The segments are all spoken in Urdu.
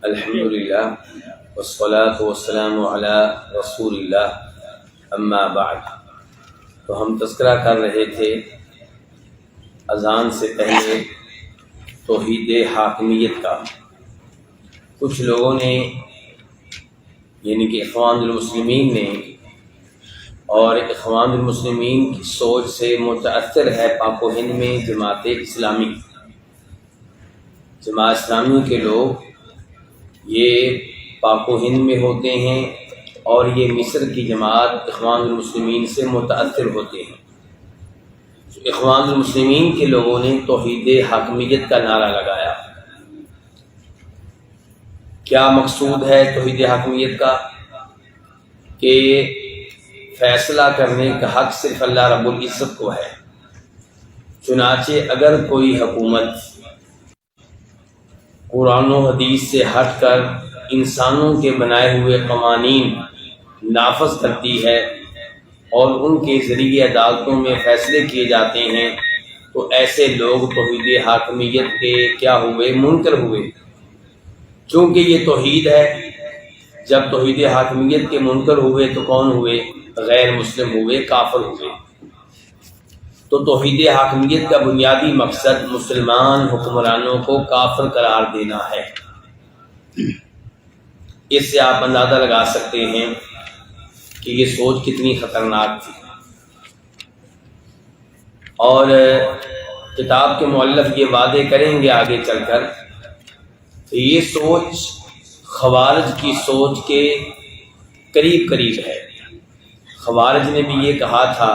الحمدللہ والصلاة والسلام علی رسول اللہ اما بعد۔ تو ہم تذکرہ کر رہے تھے اذان سے پہلے توحید حاکمیت کا۔ کچھ لوگوں نے یعنی کہ اخوان المسلمین نے، اور اخوان المسلمین کی سوچ سے متاثر ہے پاک و ہند میں جماعت اسلامی کے لوگ، یہ پاک و ہند میں ہوتے ہیں اور یہ مصر کی جماعت اخوان المسلمین سے متاثر ہوتے ہیں۔ اخوان المسلمین کے لوگوں نے توحید حاکمیت کا نعرہ لگایا۔ کیا مقصود ہے توحید حاکمیت کا؟ کہ فیصلہ کرنے کا حق صرف اللہ رب العزت کو ہے، چنانچہ اگر کوئی حکومت قرآن و حدیث سے ہٹ کر انسانوں کے بنائے ہوئے قوانین نافذ کرتی ہے اور ان کے ذریعے عدالتوں میں فیصلے کیے جاتے ہیں، تو ایسے لوگ توحید حاکمیت کے کیا ہوئے؟ منکر ہوئے۔ چونکہ یہ توحید ہے، جب توحید حاکمیت کے منکر ہوئے تو کون ہوئے؟ غیر مسلم ہوئے، کافر ہوئے۔ تو توحید حاکمیت کا بنیادی مقصد مسلمان حکمرانوں کو کافر قرار دینا ہے۔ اس سے آپ اندازہ لگا سکتے ہیں کہ یہ سوچ کتنی خطرناک تھی۔ اور کتاب کے مؤلف یہ وعدے کریں گے آگے چل کر کہ یہ سوچ خوارج کی سوچ کے قریب ہے۔ خوارج نے بھی یہ کہا تھا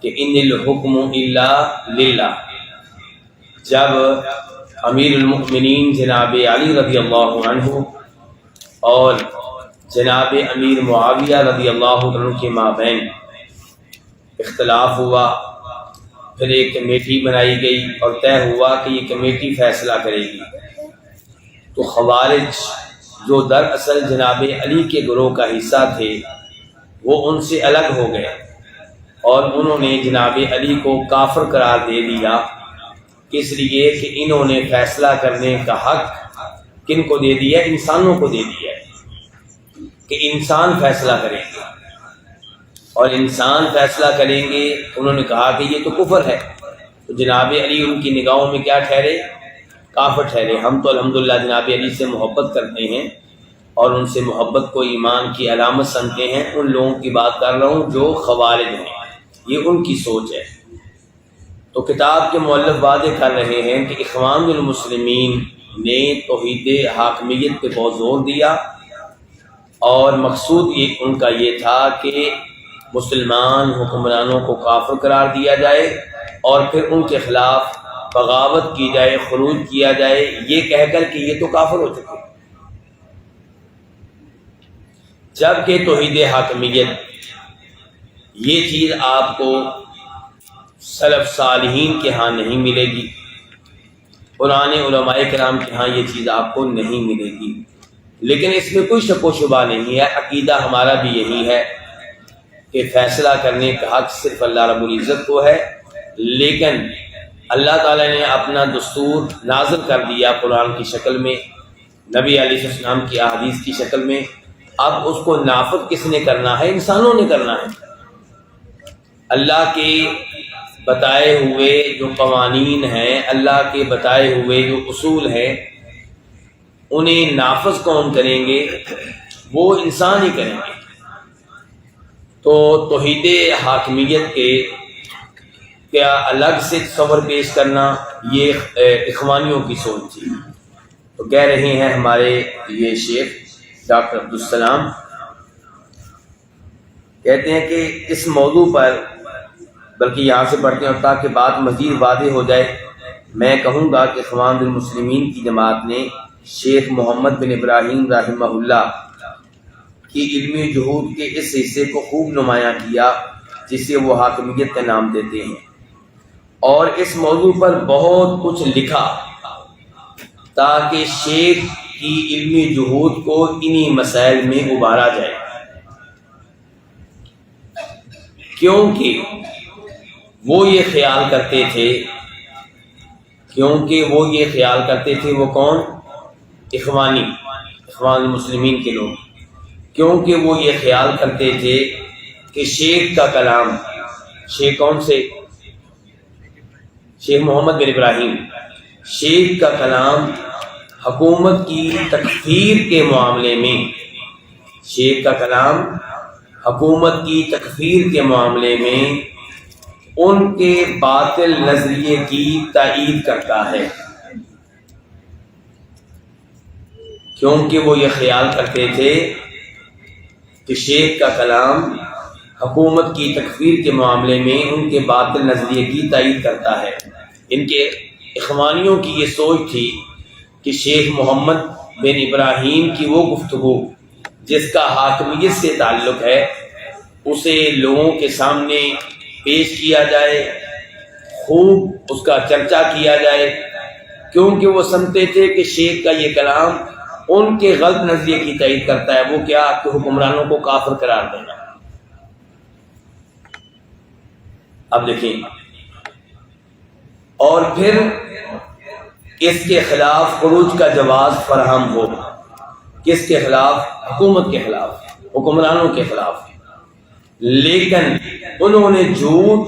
کہ ان الحکم الا للہ، جب امیر المؤمنین جناب علی رضی اللہ عنہ اور جناب امیر معاویہ رضی اللہ عنہ کے مابین اختلاف ہوا، پھر ایک کمیٹی بنائی گئی اور طے ہوا کہ یہ کمیٹی فیصلہ کرے گی، تو خوارج جو دراصل جناب علی کے گروہ کا حصہ تھے وہ ان سے الگ ہو گئے اور انہوں نے جناب علی کو کافر قرار دے دیا، اس لیے کہ انہوں نے فیصلہ کرنے کا حق کن کو دے دیا؟ انسانوں کو دے دیا کہ انسان فیصلہ کریں گے، اور انسان فیصلہ کریں گے۔ انہوں نے کہا کہ یہ تو کفر ہے، تو جناب علی ان کی نگاہوں میں کیا ٹھہرے؟ کافر ٹھہرے۔ ہم تو الحمدللہ جناب علی سے محبت کرتے ہیں اور ان سے محبت کو ایمان کی علامت سمجھتے ہیں۔ ان لوگوں کی بات کر رہا ہوں جو خوارج ہیں، یہ ان کی سوچ ہے۔ تو کتاب کے مؤلف وعدے کر رہے ہیں کہ اخوان المسلمین نے توحید حاکمیت پہ بہت زور دیا، اور مقصود ان کا یہ تھا کہ مسلمان حکمرانوں کو کافر قرار دیا جائے اور پھر ان کے خلاف بغاوت کی جائے، خروج کیا جائے، یہ کہہ کر کہ یہ تو کافر ہو چکے۔ جبکہ توحید حاکمیت یہ چیز آپ کو سلف صالحین کے ہاں نہیں ملے گی، پرانے علماء کرام کے ہاں یہ چیز آپ کو نہیں ملے گی، لیکن اس میں کوئی شک و شبہ نہیں ہے، عقیدہ ہمارا بھی یہی ہے کہ فیصلہ کرنے کا حق صرف اللہ رب العزت کو ہے، لیکن اللہ تعالیٰ نے اپنا دستور نازل کر دیا قرآن کی شکل میں، نبی علیہ السلام کی احادیث کی شکل میں۔ اب اس کو نافذ کس نے کرنا ہے؟ انسانوں نے کرنا ہے۔ اللہ کے بتائے ہوئے جو قوانین ہیں، اللہ کے بتائے ہوئے جو اصول ہیں، انہیں نافذ کون کریں گے؟ وہ انسان ہی کریں گے۔ تو توحید حاکمیت کے کیا الگ سے تصور پیش کرنا، یہ اخوانیوں کی سوچ تھی۔ تو کہہ رہے ہیں ہمارے یہ شیخ ڈاکٹر عبدالسلام، کہتے ہیں کہ اس موضوع پر، بلکہ یہاں سے پڑھتے ہیں تاکہ بات مزید واضح ہو جائے، میں کہوں گا کہ اخوان المسلمین کی جماعت نے شیخ محمد بن ابراہیم رحمہ اللہ کی علمی جہود کے اس حصے کو خوب نمایاں کیا جسے وہ حاکمیت کا نام دیتے ہیں، اور اس موضوع پر بہت کچھ لکھا تاکہ شیخ کی علمی جہود کو انہی مسائل میں ابھارا جائے، کیونکہ وہ یہ خیال کرتے تھے وہ کون؟ اخوان المسلمین کے لوگ، کیونکہ وہ یہ خیال کرتے تھے کہ شیخ کا کلام، شیخ کون سے؟ شیخ محمد بن ابراہیم، شیخ کا کلام حکومت کی تکفیر کے معاملے میں، شیخ کا کلام حکومت کی تکفیر کے معاملے میں ان کے باطل نظریے کی تائید کرتا ہے، کیونکہ وہ یہ خیال کرتے تھے کہ شیخ کا کلام حکومت کی تکفیر کے معاملے میں ان کے باطل نظریے کی تائید کرتا ہے۔ ان کے اخوانیوں کی یہ سوچ تھی کہ شیخ محمد بن ابراہیم کی وہ گفتگو جس کا حاکمیت سے تعلق ہے اسے لوگوں کے سامنے پیش کیا جائے، خوب اس کا چرچا کیا جائے، کیونکہ وہ سمجھتے تھے کہ شیخ کا یہ کلام ان کے غلط نظریے کی تائید کرتا ہے، وہ کیا کہ حکمرانوں کو کافر قرار دینا۔ اب دیکھیں، اور پھر اس کے خلاف خروج کا جواز فراہم ہو، کس کے خلاف؟ حکومت کے خلاف، حکمرانوں کے خلاف، لیکن انہوں نے جھوٹ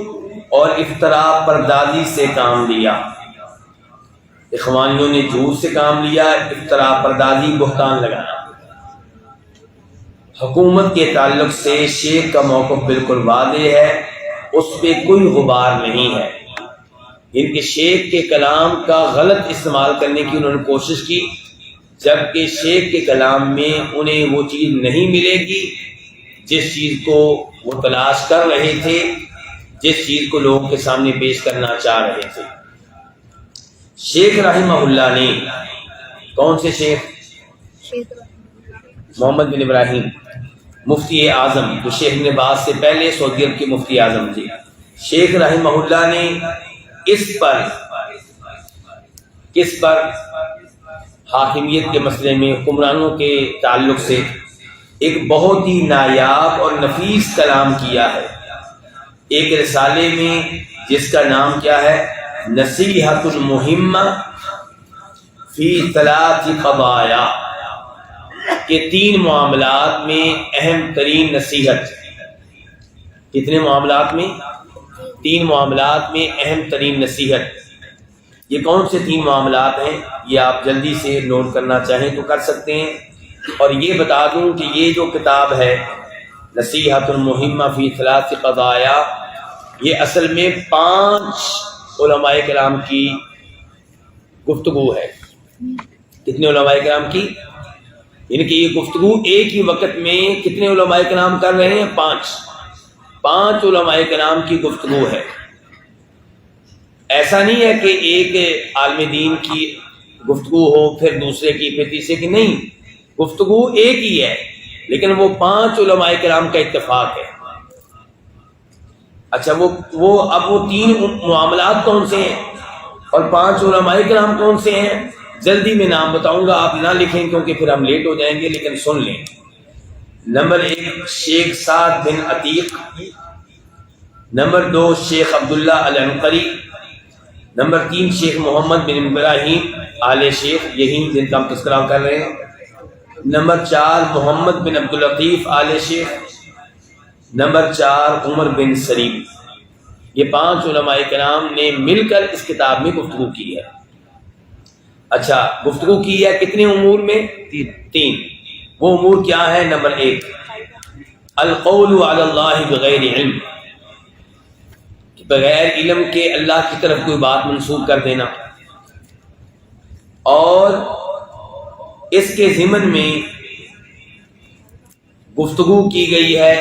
اور افتراء پردازی سے کام لیا۔ اخوانیوں نے جھوٹ سے کام لیا، افتراء پردازی، بہتان لگانا۔ حکومت کے تعلق سے شیخ کا موقف بالکل واضح ہے، اس پہ کوئی غبار نہیں ہے۔ ان کے شیخ کے کلام کا غلط استعمال کرنے کی انہوں نے کوشش کی، جبکہ شیخ کے کلام میں انہیں وہ چیز نہیں ملے گی جس چیز کو وہ تلاش کر رہے تھے، جس چیز کو لوگوں کے سامنے پیش کرنا چاہ رہے تھے۔ شیخ رحمہ اللہ نے، کون سے شیخ؟ محمد بن ابراہیم، مفتی اعظم، جو شیخ ابن باز سے پہلے سعودی عرب کے مفتی اعظم تھے۔ شیخ رحمہ اللہ نے کس پر حاکمیت کے مسئلے میں حکمرانوں کے تعلق سے ایک بہت ہی نایاب اور نفیس کلام کیا ہے، ایک رسالے میں جس کا نام کیا ہے؟ نصیحۃ المہمہ فی ثلاث قضایا، کہ 3 معاملات میں اہم ترین نصیحت۔ کتنے معاملات میں؟ 3 معاملات میں اہم ترین نصیحت۔ یہ کون سے 3 معاملات ہیں؟ یہ آپ جلدی سے نوٹ کرنا چاہیں تو کر سکتے ہیں، اور یہ بتا دوں کہ یہ جو کتاب ہے نصیحۃ المہمہ فی ثلاث قضایا، یہ اصل میں 5 علماء کرام کی گفتگو ہے۔ کتنے علماء کرام کی؟ یعنی کہ یہ گفتگو ایک ہی وقت میں کتنے علماء کرام کر رہے ہیں؟ 5 علماء کرام کی گفتگو ہے۔ ایسا نہیں ہے کہ ایک عالم دین کی گفتگو ہو پھر دوسرے کی پھر تیسرے کی، نہیں، گفتگو ایک ہی ہے، لیکن وہ 5 علماء کرام کا اتفاق ہے۔ اچھا، اب وہ 3 معاملات کون سے ہیں اور 5 علماء کرام کون سے ہیں؟ جلدی میں نام بتاؤں گا، آپ نہ لکھیں کیونکہ پھر ہم لیٹ ہو جائیں گے، لیکن سن لیں۔ نمبر 1 شیخ سعد بن عتیق، نمبر 2 شیخ عبداللہ العنقری، نمبر 3 شیخ محمد بن ابراہیم آل شیخ، یہی جن کا ہم تذکرہ کر رہے ہیں، نمبر 4 محمد بن عبداللطیف آل شیخ، نمبر 4 عمر بن سلیم۔ یہ 5 علماء کرام نے مل کر اس کتاب میں گفتگو کی ہے۔ اچھا، گفتگو کی ہے کتنے امور میں؟ 3۔ وہ امور کیا ہے؟ نمبر 1 القول علی اللہ بغیر علم، بغیر علم کے اللہ کی طرف کوئی بات منسوب کر دینا، اور اس کے ضمن میں گفتگو کی گئی ہے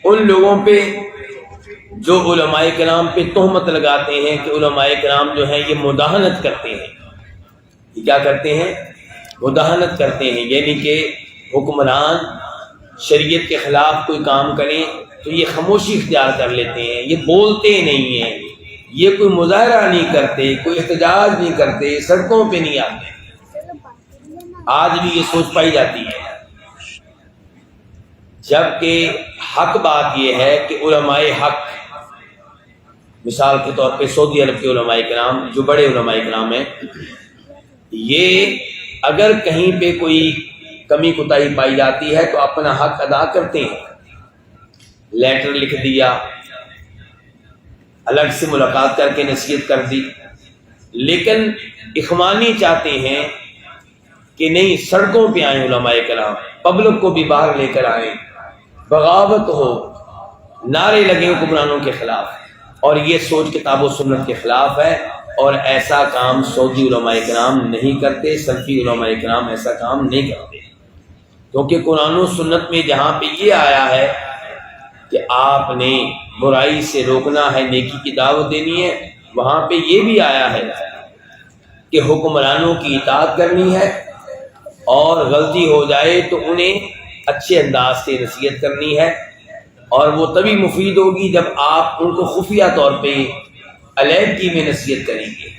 ان لوگوں پہ جو علماء کرام پہ تہمت لگاتے ہیں کہ علماء کرام جو ہیں یہ مداہنت کرتے ہیں۔ یہ کیا کرتے ہیں؟ مداہنت کرتے ہیں، یعنی کہ حکمران شریعت کے خلاف کوئی کام کریں تو یہ خاموشی اختیار کر لیتے ہیں، یہ بولتے نہیں ہیں، یہ کوئی مظاہرہ نہیں کرتے، کوئی احتجاج نہیں کرتے، سڑکوں پہ نہیں آتے۔ آج بھی یہ سوچ پائی جاتی ہے، جبکہ حق بات یہ ہے کہ علماء حق، مثال کے طور پہ سعودی عرب کے علماء کرام جو بڑے علماء کرام ہیں، یہ اگر کہیں پہ کوئی کمی کوتاہی پائی جاتی ہے تو اپنا حق ادا کرتے ہیں، لیٹر لکھ دیا، الگ سے ملاقات کر کے نصیحت کر دی. لیکن اخوانی چاہتے ہیں کہ نہیں، سڑکوں پہ آئیں علماء کرام، پبلک کو بھی باہر لے کر آئیں، بغاوت ہو، نعرے لگیں حکمرانوں کے خلاف. اور یہ سوچ کتاب و سنت کے خلاف ہے، اور ایسا کام سعودی علماء کرام نہیں کرتے، سلفی علماء کرام ایسا کام نہیں کرتے. کیونکہ قرآن و سنت میں جہاں پہ یہ آیا ہے کہ آپ نے برائی سے روکنا ہے، نیکی کی دعوت دینی ہے، وہاں پہ یہ بھی آیا ہے کہ حکمرانوں کی اطاعت کرنی ہے، اور غلطی ہو جائے تو انہیں اچھے انداز سے نصیحت کرنی ہے. اور وہ تبھی مفید ہوگی جب آپ ان کو خفیہ طور پہ علیحدگی میں نصیحت کریں گے.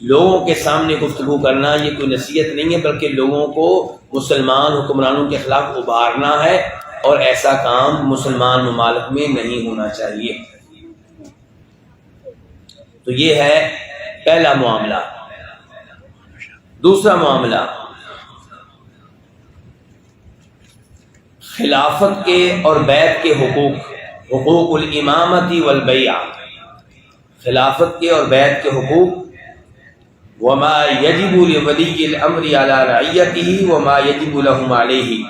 لوگوں کے سامنے گفتگو کرنا یہ کوئی نصیحت نہیں ہے، بلکہ لوگوں کو مسلمان حکمرانوں کے خلاف ابھارنا ہے، اور ایسا کام مسلمان ممالک میں نہیں ہونا چاہیے. تو یہ ہے پہلا معاملہ. دوسرا معاملہ، خلافت کے اور بیعت کے حقوق، حقوق الامامتی والبیعہ، خلافت کے اور بیعت کے حقوق. وما یجب لولی الامر علی رعیتہ وما یجب لهم علیہ،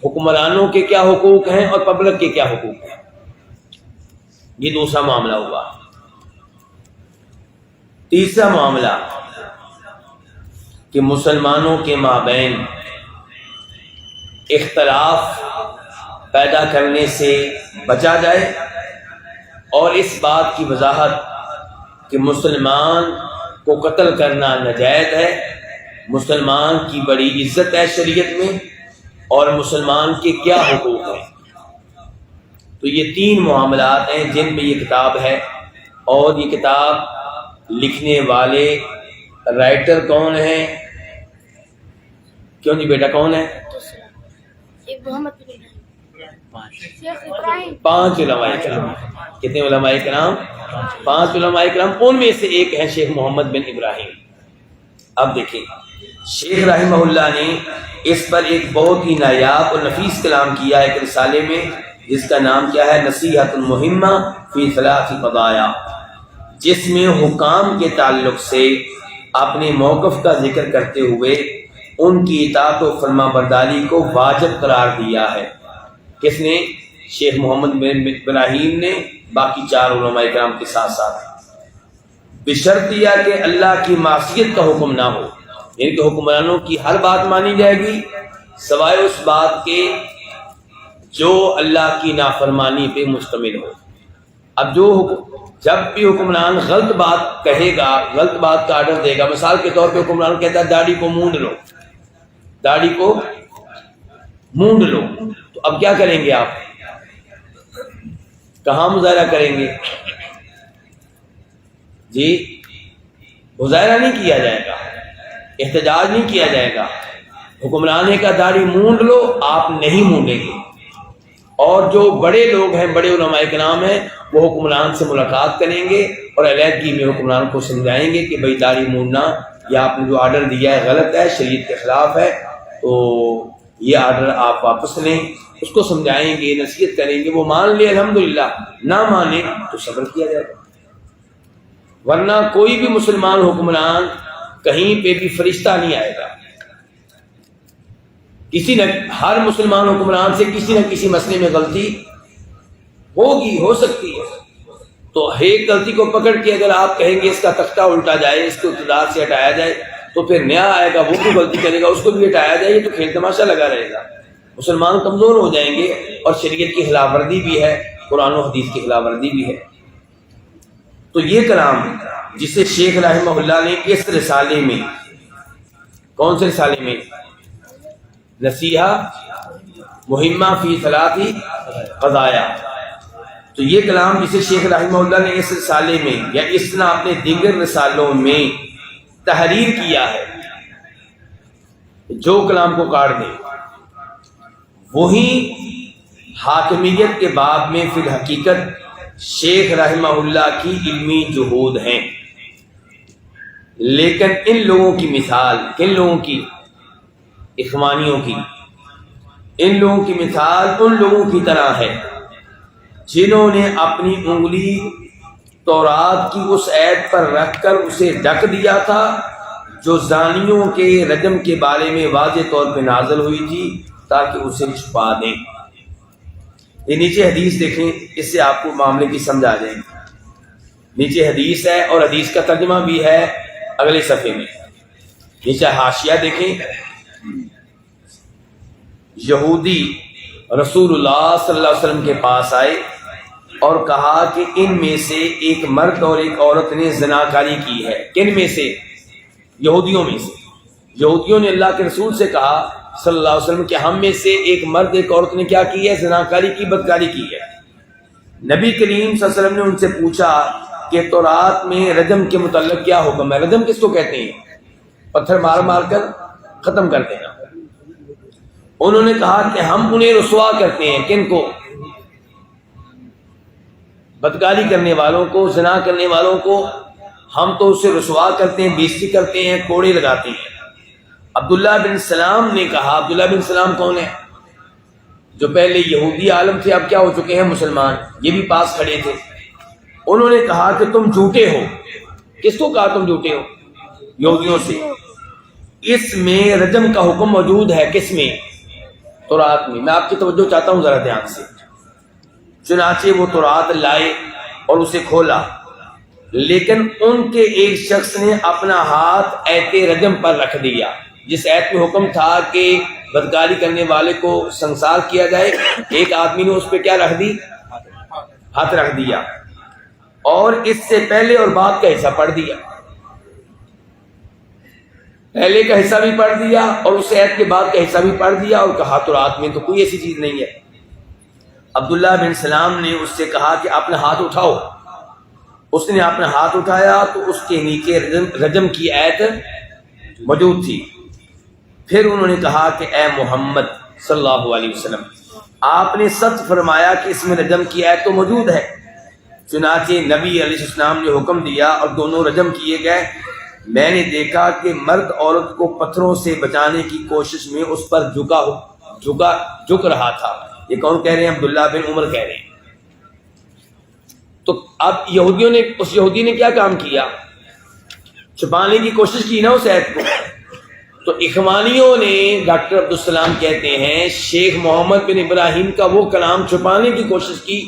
حکمرانوں کے کیا حقوق ہیں اور پبلک کے کیا حقوق ہیں. یہ دوسرا معاملہ ہوا. تیسرا معاملہ کہ مسلمانوں کے مابین اختلاف پیدا کرنے سے بچا جائے، اور اس بات کی وضاحت کہ مسلمان کو قتل کرنا ناجائز ہے، مسلمان کی بڑی عزت ہے شریعت میں، اور مسلمان کے کیا حقوق ہیں. تو یہ تین معاملات ہیں جن میں یہ کتاب ہے. اور یہ کتاب لکھنے والے رائٹر کون ہیں؟ کیوں جی بیٹا کون ہے؟ پانچ علماء کرام. کتنے علماء کرام؟ پانچ علماء کرام. ان میں سے ایک ہے شیخ محمد بن ابراہیم. اب دیکھیں، شیخ رحمہ اللہ نے اس پر ایک بہت ہی نایاب اور نفیس کلام کیا ہے ایک رسالے میں، جس کا نام کیا ہے؟ نصیحۃ المہمہ فی ثلاث قضایا، جس میں حکام کے تعلق سے اپنے موقف کا ذکر کرتے ہوئے ان کی اطاعت و فرما برداری کو واجب قرار دیا ہے. کس نے؟ شیخ محمد بن ابراہیم نے، باقی چار علماء کرام کے ساتھ ساتھ، بشرط یہ کہ اللہ کی معصیت کا حکم نہ ہو، یعنی کہ حکمرانوں کی ہر بات مانی جائے گی سوائے اس بات کے جو اللہ کی نافرمانی پہ مشتمل ہو. اب جب بھی حکمران غلط بات کہے گا، غلط بات کا آرڈر دے گا، مثال کے طور پہ حکمران کہتا ہے داڑھی کو مونڈ لو، داڑھی کو مونڈ لو، تو اب کیا کریں گے؟ آپ کہاں مظاہرہ کریں گے؟ جی مظاہرہ نہیں کیا جائے گا، احتجاج نہیں کیا جائے گا. حکمران نے کہا داڑھی مونڈ لو، آپ نہیں مونڈیں گے. اور جو بڑے لوگ ہیں، بڑے علماء کرام ہیں، وہ حکمران سے ملاقات کریں گے اور علیحدگی میں حکمران کو سمجھائیں گے کہ بھائی داڑھی مونڈنا یا آپ نے جو آرڈر دیا ہے غلط ہے، شریعت کے خلاف ہے، تو یہ آرڈر آپ واپس لیں. اس کو سمجھائیں گے، نصیحت کریں گے، وہ مان لے الحمدللہ، نہ مانے تو صبر کیا جائے گا. ورنہ کوئی بھی مسلمان حکمران کہیں پہ بھی فرشتہ نہیں آئے گا. کسی نہ ہر مسلمان حکمران سے کسی نہ کسی مسئلے میں غلطی ہوگی، ہو سکتی ہے. تو ایک غلطی کو پکڑ کے اگر آپ کہیں گے اس کا تختہ الٹا جائے، اس کو اقتدار سے ہٹایا جائے، تو پھر نیا آئے گا وہ بھی غلطی کرے گا، اس کو بھی ہٹایا جائے، تو کھیل تماشا لگا رہے گا. مسلمان کمزور ہو جائیں گے، اور شریعت کی خلاف ورزی بھی ہے، قرآن و حدیث کی خلاف ورزی بھی ہے. تو یہ کلام جسے شیخ رحمہ اللہ نے اس رسالے میں، کون سے رسالے میں؟ نصیحہ مہمہ فی ثلاث قضایا. تو یہ کلام جسے شیخ رحمہ اللہ نے اس رسالے میں یا اس طرح اپنے دیگر رسالوں میں تحریر کیا ہے، جو کلام کو کاٹ دے وہی حاکمیت کے باب میں فی الحقیقت شیخ رحمہ اللہ کی علمی جہود ہیں. لیکن ان لوگوں کی مثال، کن لوگوں کی؟ اخوانیوں کی، ان لوگوں کی مثال ان لوگوں کی طرح ہے جنہوں نے اپنی انگلی تورات کی اس آیت پر رکھ کر اسے ڈھک دیا تھا جو زانیوں کے رجم کے بارے میں واضح طور پہ نازل ہوئی تھی تاکہ اسے چھپا دیں۔ یہ نیچے حدیث دیکھیں، اس سے آپ کو معاملے کی سمجھ آ جائے گی۔ نیچے حدیث ہے اور حدیث کا ترجمہ بھی ہے اگلے صفحے میں۔ نیچے حاشیہ دیکھیں، یہودی رسول اللہ صلی اللہ علیہ وسلم کے پاس آئے اور کہا کہ ان میں سے ایک مرد اور ایک عورت نے زناکاری کی ہے۔ کن میں سے؟ یہودیوں میں سے۔ یہودیوں نے اللہ کے رسول سے کہا صلی اللہ علیہ وسلم کہ ہم میں سے ایک مرد ایک عورت نے کیا کی ہے؟ زناکاری کی، بدکاری کی ہے۔ نبی کریم صلی اللہ علیہ وسلم نے ان سے پوچھا کہ تورات میں رجم کے متعلق کیا حکم ہے؟ رجم کس کو کہتے ہیں؟ پتھر مار مار کر ختم کرتے ہیں۔ انہوں نے کہا کہ ہم انہیں رسوا کرتے ہیں۔ کن کو؟ بدکاری کرنے والوں کو، زنا کرنے والوں کو ہم تو اسے رسوا کرتے ہیں، بےزتی کرتے ہیں، کوڑے لگاتے ہیں۔ عبداللہ بن سلام نے کہا، عبداللہ بن سلام کون ہے؟ جو پہلے یہودی عالم تھے اب کیا ہو چکے ہیں؟ مسلمان۔ یہ بھی پاس کھڑے تھے۔ انہوں نے کہا کہ تم جھوٹے ہو۔ کس کو کہا تم جھوٹے ہو؟ یہودیوں سے۔ اس میں رجم کا حکم موجود ہے، کس میں؟ تورات میں۔ میں آپ کی توجہ چاہتا ہوں ذرا دھیان سے۔ چنانچہ وہ تورات لائے اور اسے کھولا، لیکن ان کے ایک شخص نے اپنا ہاتھ ایت رجم پر رکھ دیا۔ جس ایت میں حکم تھا کہ بدکاری کرنے والے کو سنسار کیا جائے، ایک آدمی نے اس پہ کیا رکھ دی؟ ہاتھ رکھ دیا، اور اس سے پہلے اور بعد کا حصہ پڑھ دیا۔ پہلے کا حصہ بھی پڑھ دیا اور اس ایت کے بعد کا حصہ بھی پڑھ دیا، اور کہا تورات میں تو کوئی ایسی چیز نہیں ہے۔ عبداللہ بن سلام نے اس سے کہا کہ اپنا ہاتھ اٹھاؤ۔ اس نے اپنا ہاتھ اٹھایا تو اس کے نیچے رجم کی آیت موجود تھی۔ پھر انہوں نے کہا کہ اے محمد صلی اللہ علیہ وسلم، آپ نے سچ فرمایا کہ اس میں رجم کی آیت تو موجود ہے۔ چنانچہ نبی علیہ السلام نے حکم دیا اور دونوں رجم کیے گئے۔ میں نے دیکھا کہ مرد عورت کو پتھروں سے بچانے کی کوشش میں اس پر جھک رہا تھا۔ یہ کون کہہ رہے ہیں؟ عبداللہ بن عمر کہہ رہے ہیں۔ تو اب یہودیوں نے، اس یہودی نے کیا کام کیا؟ چھپانے کی کوشش کی نا اس ایت کو۔ تو اخوانیوں نے، ڈاکٹر عبدالسلام کہتے ہیں، شیخ محمد بن ابراہیم کا وہ کلام چھپانے کی کوشش کی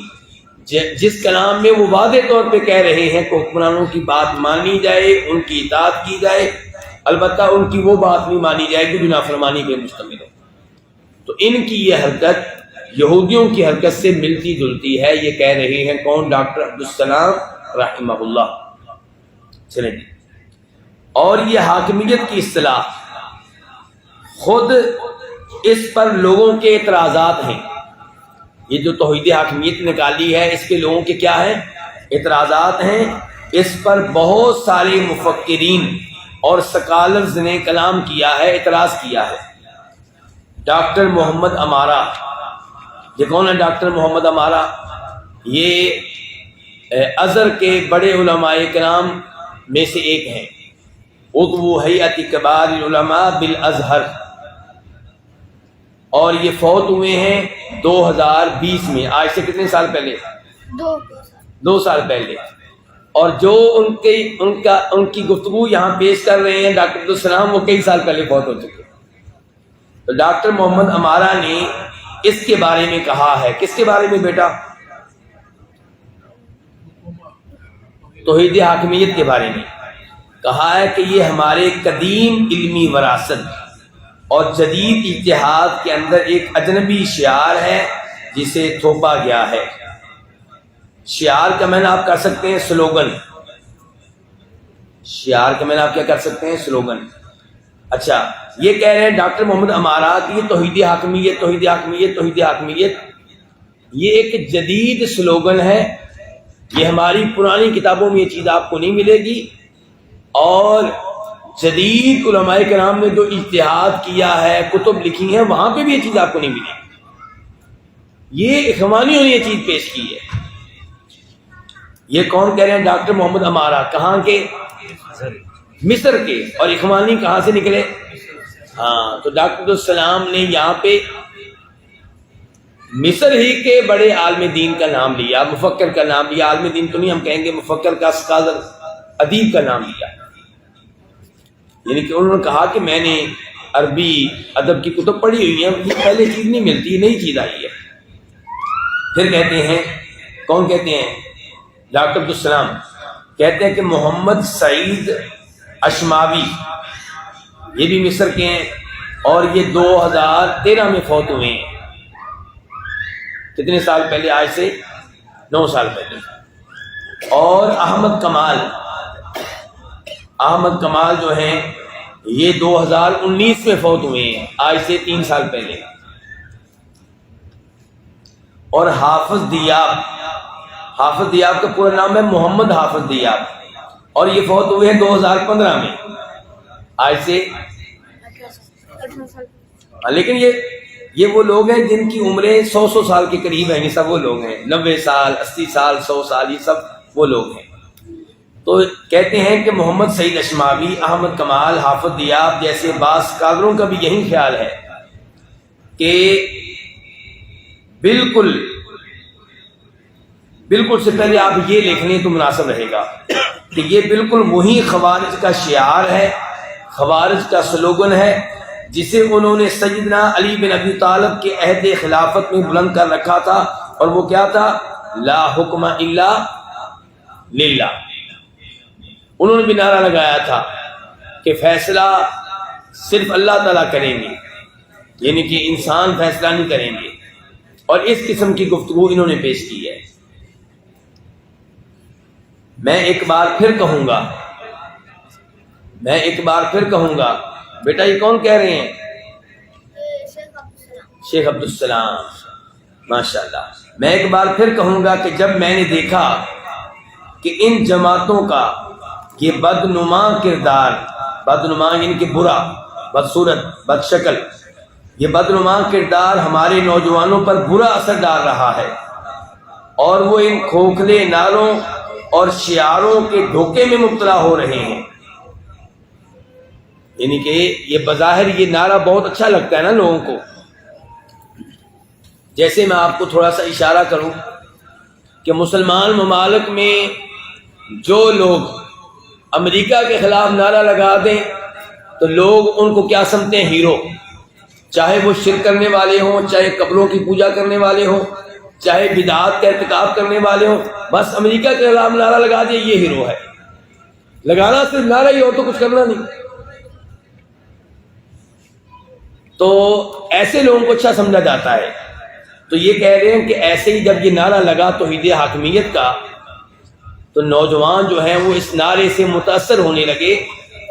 جس کلام میں وہ واضح طور پہ کہہ رہے ہیں کہ حکمرانوں کی بات مانی جائے، ان کی اطاعت کی جائے، البتہ ان کی وہ بات نہیں مانی جائے گی جو نافرمانی پہ مشتمل ہو۔ تو ان کی یہ حرکت یہودیوں کی حرکت سے ملتی جلتی ہے۔ یہ کہہ رہے ہیں کون؟ ڈاکٹر عبدالسلام رحمہ اللہ۔ چلیں جی، اور یہ حاکمیت کی اصطلاح خود اس پر لوگوں کے اعتراضات ہیں۔ یہ جو توحید حاکمیت نکالی ہے، اس پہ لوگوں کے کیا ہیں؟ اعتراضات ہیں۔ اس پر بہت سارے مفکرین اور سکالرز نے کلام کیا ہے، اعتراض کیا ہے۔ ڈاکٹر محمد امارہ، یہ کون ہے ڈاکٹر محمد امارہ؟ یہ ازہر کے بڑے علماء کرام میں سے ایک ہیں، عضو ہیئت کبار العلماء بالازہر، اور یہ فوت ہوئے ہیں 2020 میں۔ آج سے کتنے سال پہلے؟ 2 سال پہلے۔ اور جو ان کی گفتگو یہاں پیش کر رہے ہیں ڈاکٹر عبدالسلام، وہ کئی سال پہلے فوت ہو چکے۔ تو ڈاکٹر محمد امارہ نے اس کے بارے میں کہا ہے، کس کے بارے میں بیٹا؟ توحید حاکمیت کے بارے میں کہا ہے کہ یہ ہمارے قدیم علمی وراثت اور جدید اجتہاد کے اندر ایک اجنبی شعار ہے جسے تھوپا گیا ہے۔ شعار کا معنی آپ کر سکتے ہیں سلوگن۔ شعار کا معنی آپ کیا کر سکتے ہیں؟ سلوگن۔ اچھا، یہ کہہ رہے ہیں ڈاکٹر محمد امارہ کہ یہ توحید حاکمیت، توحید حاکمیت، توحید حاکمیت، یہ ایک جدید سلوگن ہے۔ یہ ہماری پرانی کتابوں میں یہ چیز آپ کو نہیں ملے گی، اور جدید علماء کرام نے جو اجتہاد کیا ہے، کتب لکھی ہیں، وہاں پہ بھی یہ چیز آپ کو نہیں ملے گی۔ یہ اخوانیوں نے یہ چیز پیش کی ہے۔ یہ کون کہہ رہے ہیں؟ ڈاکٹر محمد امارہ۔ کہاں کے؟ مصر کے۔ اور اخوانی کہاں سے نکلے؟ ہاں، تو ڈاکٹر عبدالسلام نے یہاں پہ مصر ہی کے بڑے عالم دین کا نام لیا، مفکر کا نام لیا، عالم دین تو نہیں ہم کہیں گے، مفکر کا، اسکالر، ادیب کا نام لیا. یعنی کہ انہوں نے کہا کہ میں نے عربی ادب کی کتب پڑھی ہوئی ہیں، یہ پہلے چیز نہیں ملتی، نئی چیز آئی ہے. پھر کہتے ہیں، کون کہتے ہیں؟ ڈاکٹر عبدالسلام کہتے ہیں کہ محمد سعید اشماوی، یہ بھی مصر کے ہیں، اور یہ 2013 میں فوت ہوئے ہیں. کتنے سال پہلے؟ آج سے 9 سال پہلے. اور احمد کمال جو ہیں یہ 2019 میں فوت ہوئے ہیں، آج سے 3 سال پہلے. اور حافظ دیاب کا پورا نام ہے محمد حافظ دیاب، اور یہ فوت ہوئے ہیں 2015 میں، آج سے. لیکن یہ وہ لوگ ہیں جن کی عمریں 100 سال کے قریب ہیں. یہ سب وہ لوگ ہیں، 90 سال، 80 سال، 100 سال، یہ سب وہ لوگ ہیں. تو کہتے ہیں کہ محمد سعید اشماوی، احمد کمال، حافظ دیاب جیسے بعض کاغروں کا بھی یہی خیال ہے کہ بالکل سے پہلے آپ یہ لکھ لیں تو مناسب رہے گا کہ یہ بالکل وہی خوارج کا شعار ہے، خوارج کا سلوگن ہے جسے انہوں نے سیدنا علی بن ابی طالب کے عہد خلافت میں بلند کر رکھا تھا. اور وہ کیا تھا؟ لا حکم الا للہ. انہوں نے بھی نعرہ لگایا تھا کہ فیصلہ صرف اللہ تعالیٰ کریں گے، یعنی کہ انسان فیصلہ نہیں کریں گے. اور اس قسم کی گفتگو انہوں نے پیش کی ہے. میں ایک بار پھر کہوں گا، بیٹا یہ کون کہہ رہے ہیں؟ شیخ عبدالسلام، ماشاءاللہ. میں ایک بار پھر کہوں گا کہ جب میں نے دیکھا کہ ان جماعتوں کا یہ بدنما کردار، بدنما یعنی کہ برا، بدصورت، بد شکل، یہ بدنما کردار ہمارے نوجوانوں پر برا اثر ڈال رہا ہے، اور وہ ان کھوکھلے نعروں اور شعاروں کے دھوکے میں مبتلا ہو رہے ہیں. یعنی کہ یہ بظاہر یہ نعرہ بہت اچھا لگتا ہے نا لوگوں کو. جیسے میں آپ کو تھوڑا سا اشارہ کروں کہ مسلمان ممالک میں جو لوگ امریکہ کے خلاف نعرہ لگا دیں تو لوگ ان کو کیا سمجھتے ہیں؟ ہیرو. چاہے وہ شرک کرنے والے ہوں، چاہے قبروں کی پوجا کرنے والے ہوں، چاہے بدعات کا ارتکاب کرنے والے ہوں، بس امریکہ کے خلاف نعرہ لگا دے یہ ہیرو ہے. لگانا صرف نعرہ ہی ہو تو کچھ کرنا نہیں. تو ایسے لوگوں کو اچھا سمجھا جاتا ہے. تو یہ کہہ رہے ہیں کہ ایسے ہی جب یہ نعرہ لگا توحید حاکمیت کا، تو نوجوان جو ہیں وہ اس نعرے سے متاثر ہونے لگے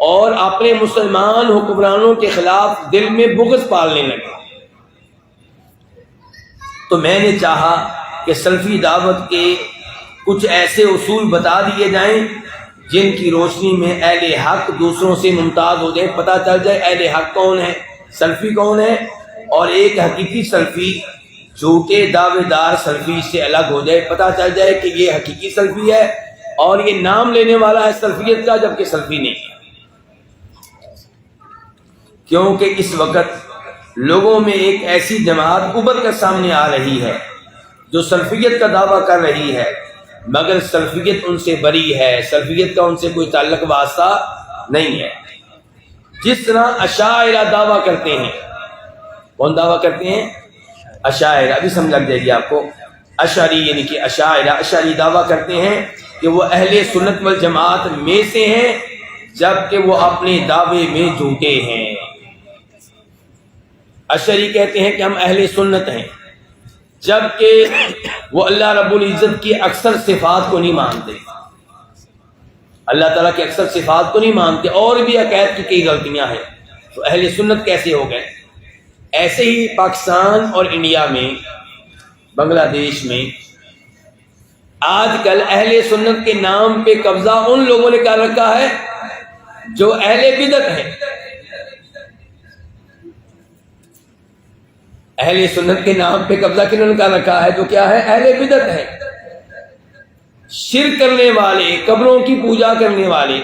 اور اپنے مسلمان حکمرانوں کے خلاف دل میں بغض پالنے لگے. تو میں نے چاہا کہ سلفی دعوت کے کچھ ایسے اصول بتا دیے جائیں جن کی روشنی میں اہل حق دوسروں سے ممتاز ہو جائے، پتہ چل جائے اہل حق کون ہے، سلفی کون ہے، اور ایک حقیقی سلفی جھوٹے دعوے دار سلفی سے الگ ہو جائے. پتہ چل جائے کہ یہ حقیقی سلفی ہے اور یہ نام لینے والا ہے سلفیت کا، جبکہ سلفی نہیں ہے. کیونکہ اس وقت لوگوں میں ایک ایسی جماعت ابھر کر سامنے آ رہی ہے جو سلفیت کا دعویٰ کر رہی ہے، مگر سلفیت ان سے بری ہے، سلفیت کا ان سے کوئی تعلق واسطہ نہیں ہے. جس طرح اشاعرہ دعویٰ کرتے ہیں. کون دعویٰ کرتے ہیں؟ اشاعرہ. ابھی سمجھ لگ جائے گی آپ کو. اشعری یعنی کہ اشاعرہ، اشعری دعویٰ کرتے ہیں کہ وہ اہل سنت والجماعت میں سے ہیں، جبکہ وہ اپنے دعوے میں جھوٹے ہیں. اشعری کہتے ہیں کہ ہم اہل سنت ہیں، جبکہ وہ اللہ رب العزت کی اکثر صفات کو نہیں مانتے، اللہ تعالیٰ کی اکثر صفات کو نہیں مانتے، اور بھی عقائد کی کئی غلطیاں ہیں. تو اہل سنت کیسے ہو گئے؟ ایسے ہی پاکستان اور انڈیا میں، بنگلہ دیش میں آج کل اہل سنت کے نام پہ قبضہ ان لوگوں نے کر رکھا ہے جو اہل بدعت ہیں. اہل سنت کے نام پہ قبضہ کنہوں نے کر رکھا ہے؟ جو کیا ہے؟ اہل بدعت ہیں، شرک کرنے والے، قبروں کی پوجا کرنے والے،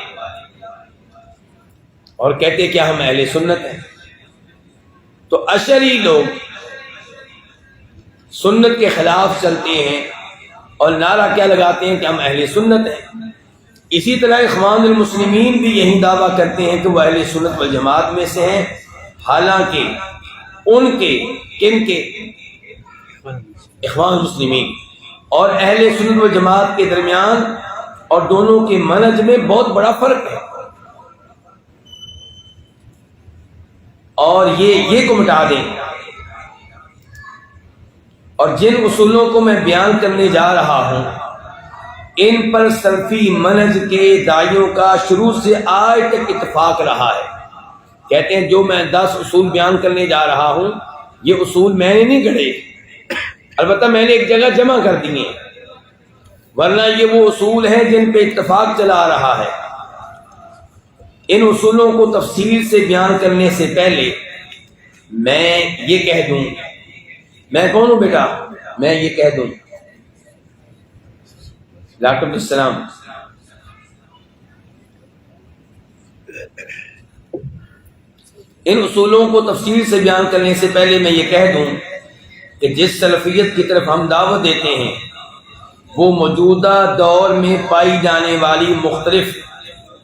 اور کہتے کیا ہم اہل سنت ہیں. تو اشعری لوگ سنت کے خلاف چلتے ہیں اور نعرہ کیا لگاتے ہیں کہ ہم اہل سنت ہیں. اسی طرح اخوان المسلمین بھی یہی دعویٰ کرتے ہیں کہ وہ اہل سنت والجماعت میں سے ہیں، حالانکہ ان کے کن کے اخوان المسلمین اور اہل سنت والجماعت کے درمیان اور دونوں کے منہج میں بہت بڑا فرق ہے. اور یہ کو مٹا دیں. اور جن اصولوں کو میں بیان کرنے جا رہا ہوں ان پر سلفی منہج کے داعیوں کا شروع سے آج تک اتفاق رہا ہے. کہتے ہیں جو میں 10 اصول بیان کرنے جا رہا ہوں یہ اصول میں نے نہیں گھڑے، البتہ میں نے ایک جگہ جمع کر دیے، ورنہ یہ وہ اصول ہیں جن پہ اتفاق چلا رہا ہے. ان اصولوں کو تفصیل سے بیان کرنے سے پہلے میں یہ کہہ دوں، میں کون ہوں بیٹا؟ میں یہ کہہ دوں ڈاکٹر عبدالسلام، ان اصولوں کو تفصیل سے بیان کرنے سے پہلے میں یہ کہہ دوں کہ جس سلفیت کی طرف ہم دعوت دیتے ہیں وہ موجودہ دور میں پائی جانے والی مختلف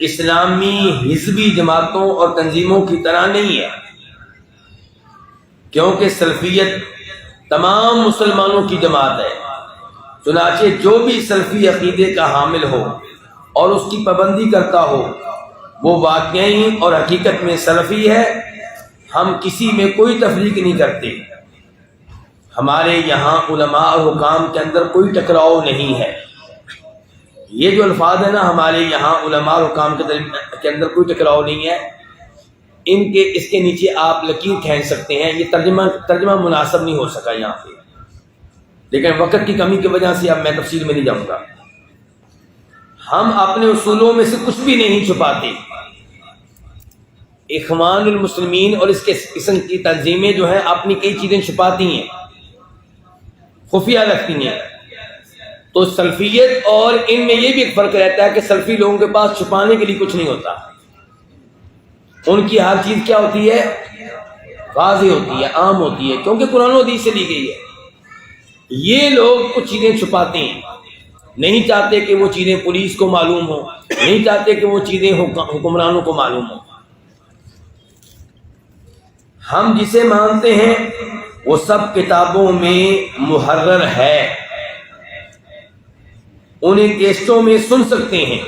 اسلامی حزبی جماعتوں اور تنظیموں کی طرح نہیں ہے، کیونکہ سلفیت تمام مسلمانوں کی جماعت ہے. چنانچہ جو بھی سلفی عقیدے کا حامل ہو اور اس کی پابندی کرتا ہو وہ واقعی اور حقیقت میں سلفی ہے. ہم کسی میں کوئی تفریق نہیں کرتے. ہمارے یہاں علماء اور حکام کے اندر کوئی ٹکراؤ نہیں ہے. یہ جو الفاظ ہے نا، ہمارے یہاں علماء اور حکام کے اندر کوئی ٹکراؤ نہیں ہے، اس کے نیچے آپ لکیر کھینچ سکتے ہیں. یہ ترجمہ مناسب نہیں ہو سکا یہاں پہ، لیکن وقت کی کمی کی وجہ سے اب میں تفصیل میں نہیں جاؤں گا. ہم اپنے اصولوں میں سے کچھ بھی نہیں چھپاتے. اخوان المسلمین اور اس کے قسم کی تنظیمیں جو ہیں اپنی کئی چیزیں چھپاتی ہیں، خفیہ رکھتی ہیں. تو سلفیت اور ان میں یہ بھی ایک فرق رہتا ہے کہ سلفی لوگوں کے پاس چھپانے کے لیے کچھ نہیں ہوتا. ان کی ہر چیز کیا ہوتی ہے؟ واضح ہوتی ہے، عام ہوتی ہے، کیونکہ قرآن و حدیث سے لی گئی ہے. یہ لوگ کچھ چیزیں چھپاتے ہیں، نہیں چاہتے کہ وہ چیزیں پولیس کو معلوم ہوں، نہیں چاہتے کہ وہ چیزیں حکمرانوں کو معلوم ہوں. ہم جسے مانتے ہیں وہ سب کتابوں میں محرر ہے، انہیں کیسٹوں میں سن سکتے ہیں.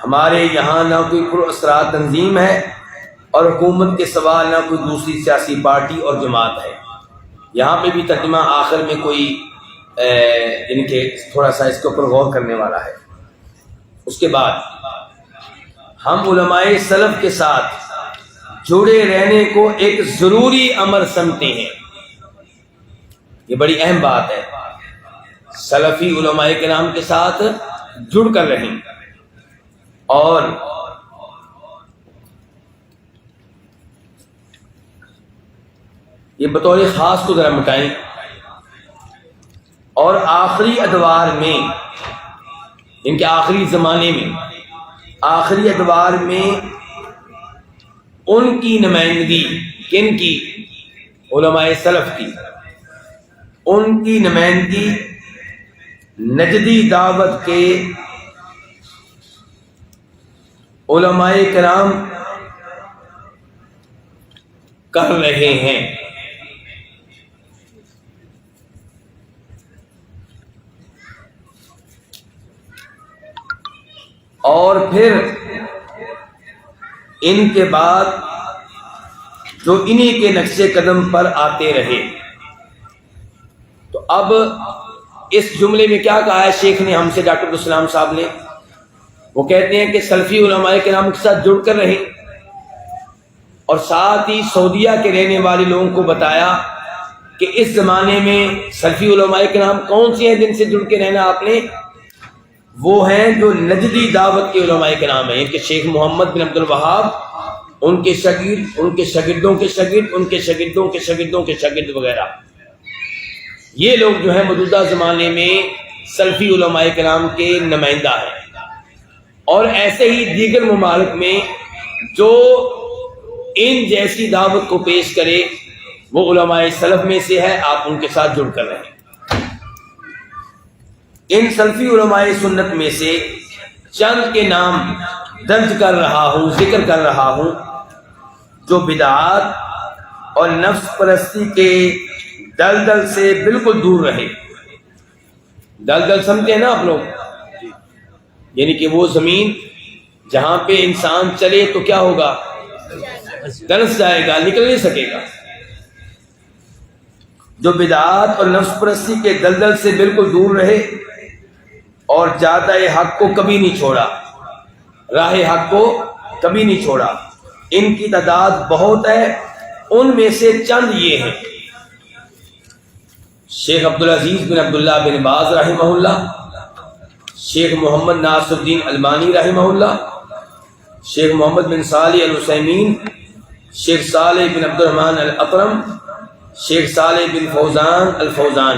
ہمارے یہاں نہ کوئی پراسرار تنظیم ہے اور حکومت کے سوا نہ کوئی دوسری سیاسی پارٹی اور جماعت ہے. یہاں پہ بھی ترجمہ آخر میں کوئی ان کے تھوڑا سا اس کے اوپر غور کرنے والا ہے. اس کے بعد ہم علماء سلف کے ساتھ جڑے رہنے کو ایک ضروری امر سمجھتے ہیں. یہ بڑی اہم بات ہے، سلفی علماء کرام کے ساتھ جڑ کر رہیں اور یہ بطور خاص کو ذرا مٹائیں. اور آخری ادوار میں، ان کے آخری زمانے میں، آخری ادوار میں ان کی نمائندگی کن کی؟ علماء سلف کی. ان کی نمائندگی نجدی دعوت کے علماء کرام کر رہے ہیں. اور پھر ان کے بعد جو انہی کے نقش قدم پر آتے رہے. تو اب اس جملے میں کیا کہا ہے شیخ نے ہم سے، ڈاکٹر عبدالسلام صاحب نے؟ وہ کہتے ہیں کہ سلفی علماء کرام کے ساتھ جڑ کر رہیں، اور ساتھ ہی سعودیہ کے رہنے والے لوگوں کو بتایا کہ اس زمانے میں سلفی علماء کرام کون سے ہیں جن سے جڑ کے رہنا آپ نے؟ وہ ہیں جو نجدی دعوت کے علماء کرام ہیں، ان کے شیخ محمد بن عبد الوہاب، ان کے شاگرد، ان کے شاگردوں کے شاگرد، ان کے شاگردوں کے شاگردوں کے شاگرد وغیرہ. یہ لوگ جو ہیں موجودہ زمانے میں سلفی علماء کرام کے نمائندہ ہیں. اور ایسے ہی دیگر ممالک میں جو ان جیسی دعوت کو پیش کرے وہ علماء سلف میں سے ہے، آپ ان کے ساتھ جڑ کر رہیں۔ ان سلفی علماء سنت میں سے چند کے نام درج کر رہا ہوں، ذکر کر رہا ہوں، جو بدعات اور نفس پرستی کے دلدل سے بالکل دور رہے۔ دلدل سمجھتے ہیں نا آپ لوگ؟ یعنی کہ وہ زمین جہاں پہ انسان چلے تو کیا ہوگا؟ دنس جائے گا، نکل نہیں سکے گا۔ جو بدعات اور نفس پرستی کے دلدل سے بالکل دور رہے اور جادہ حق کو کبھی نہیں چھوڑا، راہ حق کو کبھی نہیں چھوڑا، ان کی تعداد بہت ہے۔ ان میں سے چند یہ ہیں: شیخ عبدالعزیز بن عبداللہ بن باز رحمہ اللہ، شیخ محمد ناصر الدین البانی رحمہ اللہ، شیخ محمد بن صالح العثیمین، شیخ صالح بن عبد الرحمن الاکرم، شیخ صالح بن فوزان الفوزان۔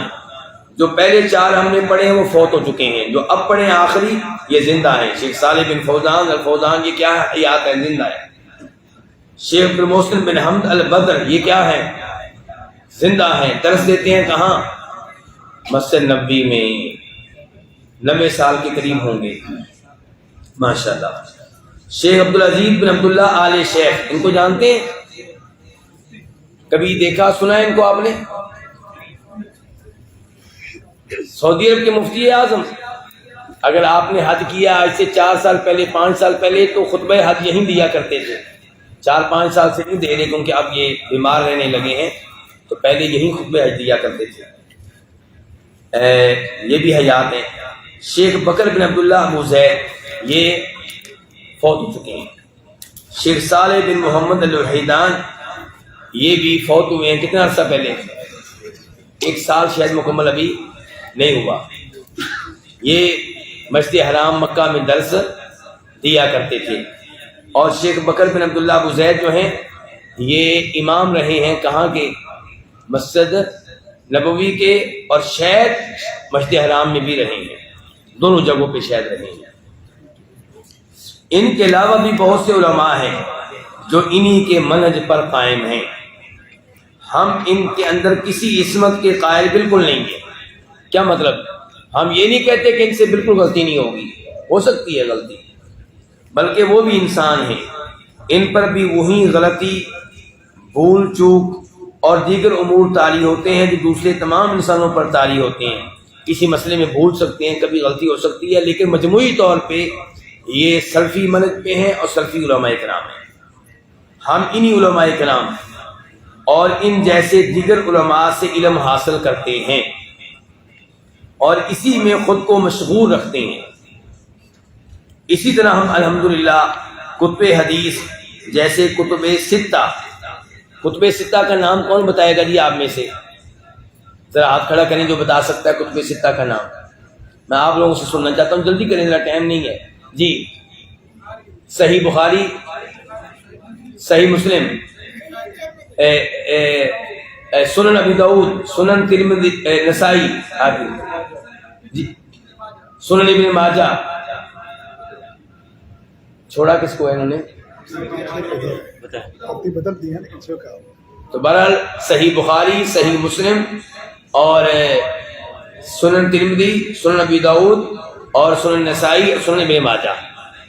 جو پہلے چار ہم نے پڑھے ہیں وہ فوت ہو چکے ہیں، جو اب پڑھے ہیں آخری یہ زندہ ہیں۔ شیخ صالح بن فوزان الفوزان یہ کیا ہے؟ حیات ہے، زندہ ہے۔ شیخ عبد المحسن بن حمد البدر یہ کیا ہے؟ زندہ ہیں، درس دیتے ہیں کہاں؟ مسجد نبوی میں، 90 سال کے قریب ہوں گے ماشاءاللہ۔ شیخ عبدالعزیز بن عبداللہ آل شیخ، ان کو جانتے ہیں؟ کبھی دیکھا سنا ہے ان کو آپ نے؟ سعودی عرب کے مفتی اعظم۔ اگر آپ نے حج کیا آج سے 4 سال پہلے، 5 سال پہلے، تو خطبہ حج یہیں دیا کرتے تھے۔ 4-5 سال سے نہیں دے رہے کیونکہ اب یہ بیمار رہنے لگے ہیں، تو پہلے یہیں خطبہ حج دیا کرتے تھے۔ یہ بھی حیات ہیں۔ شیخ بکر بن عبداللہ ابو زید یہ فوت ہو چکے ہیں۔ شیخ صالح بن محمد الوحیدان یہ بھی فوت ہوئے ہیں۔ کتنا عرصہ پہلے؟ 1 سال شاید مکمل ابھی نہیں ہوا۔ یہ مسجد حرام مکہ میں درس دیا کرتے تھے۔ اور شیخ بکر بن عبداللہ ابو زید جو ہیں یہ امام رہے ہیں کہاں کے؟ مسجد نبوی کے، اور شاید مسجد حرام میں بھی رہے ہیں، دونوں جگہوں پہ شاید رہے ہیں۔ ان کے علاوہ بھی بہت سے علماء ہیں جو انہی کے منہج پر قائم ہیں۔ ہم ان کے اندر کسی عصمت کے قائل بالکل نہیں ہیں۔ کیا مطلب؟ ہم یہ نہیں کہتے کہ ان سے بالکل غلطی نہیں ہوگی، ہو سکتی ہے غلطی، بلکہ وہ بھی انسان ہیں، ان پر بھی وہی غلطی، بھول چوک اور دیگر امور طاری ہوتے ہیں جو دوسرے تمام انسانوں پر طاری ہوتے ہیں۔ کسی مسئلے میں بھول سکتے ہیں، کبھی غلطی ہو سکتی ہے، لیکن مجموعی طور پہ یہ سلفی منہج پہ ہیں اور سلفی علماء کرام ہیں۔ ہم انہی علماء کرام اور ان جیسے دیگر علماء سے علم حاصل کرتے ہیں اور اسی میں خود کو مشغول رکھتے ہیں۔ اسی طرح ہم الحمدللہ کتب حدیث جیسے کتب ستہ، کتب ستہ کا نام کون بتائے گا جی آپ میں سے؟ ذرا ہاتھ کھڑا کریں جو بتا سکتا ہے کتب ستہ کا نام۔ میں آپ لوگوں سے سننا چاہتا ہوں، جلدی کریں ذرا، ٹائم نہیں ہے جی۔ صحیح بخاری، صحیح مسلم، سنن ابی داؤد، سنن ترمذی، نسائی، جی، سنن ابن ماجہ۔ چھوڑا کس کو ہے انہوں نے؟ تو بہرحال صحیح بخاری، صحیح مسلم اور سنن ترمذی، سنن ابی داؤد اور سنن نسائی اور سنن ابن ماجہ،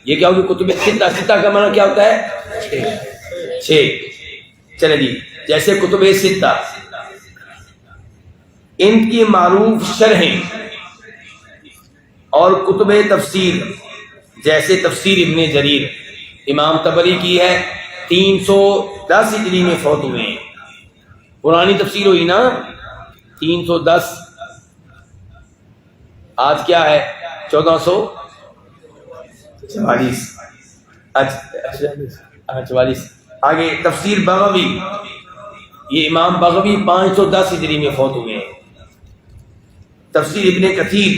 یہ کیا ہوگی کتب ستہ؟ ستہ کا معنی کیا ہوتا ہے؟ 6۔ چلے جی، جیسے کتب ستہ، ان کی معروف شرحیں اور کتب تفسیر جیسے تفسیر ابن جریر، امام طبری کی ہے، 310 ہجری میں فوت ہوئے ہیں۔ پرانی تفسیر ہوئی نا، 310، آج کیا ہے؟ 1444، اچھا 44۔ آگے تفسیر بغوی، یہ امام بغوی 510 ہجری میں فوت ہوئے ہیں۔ تفسیر ابن کثیر،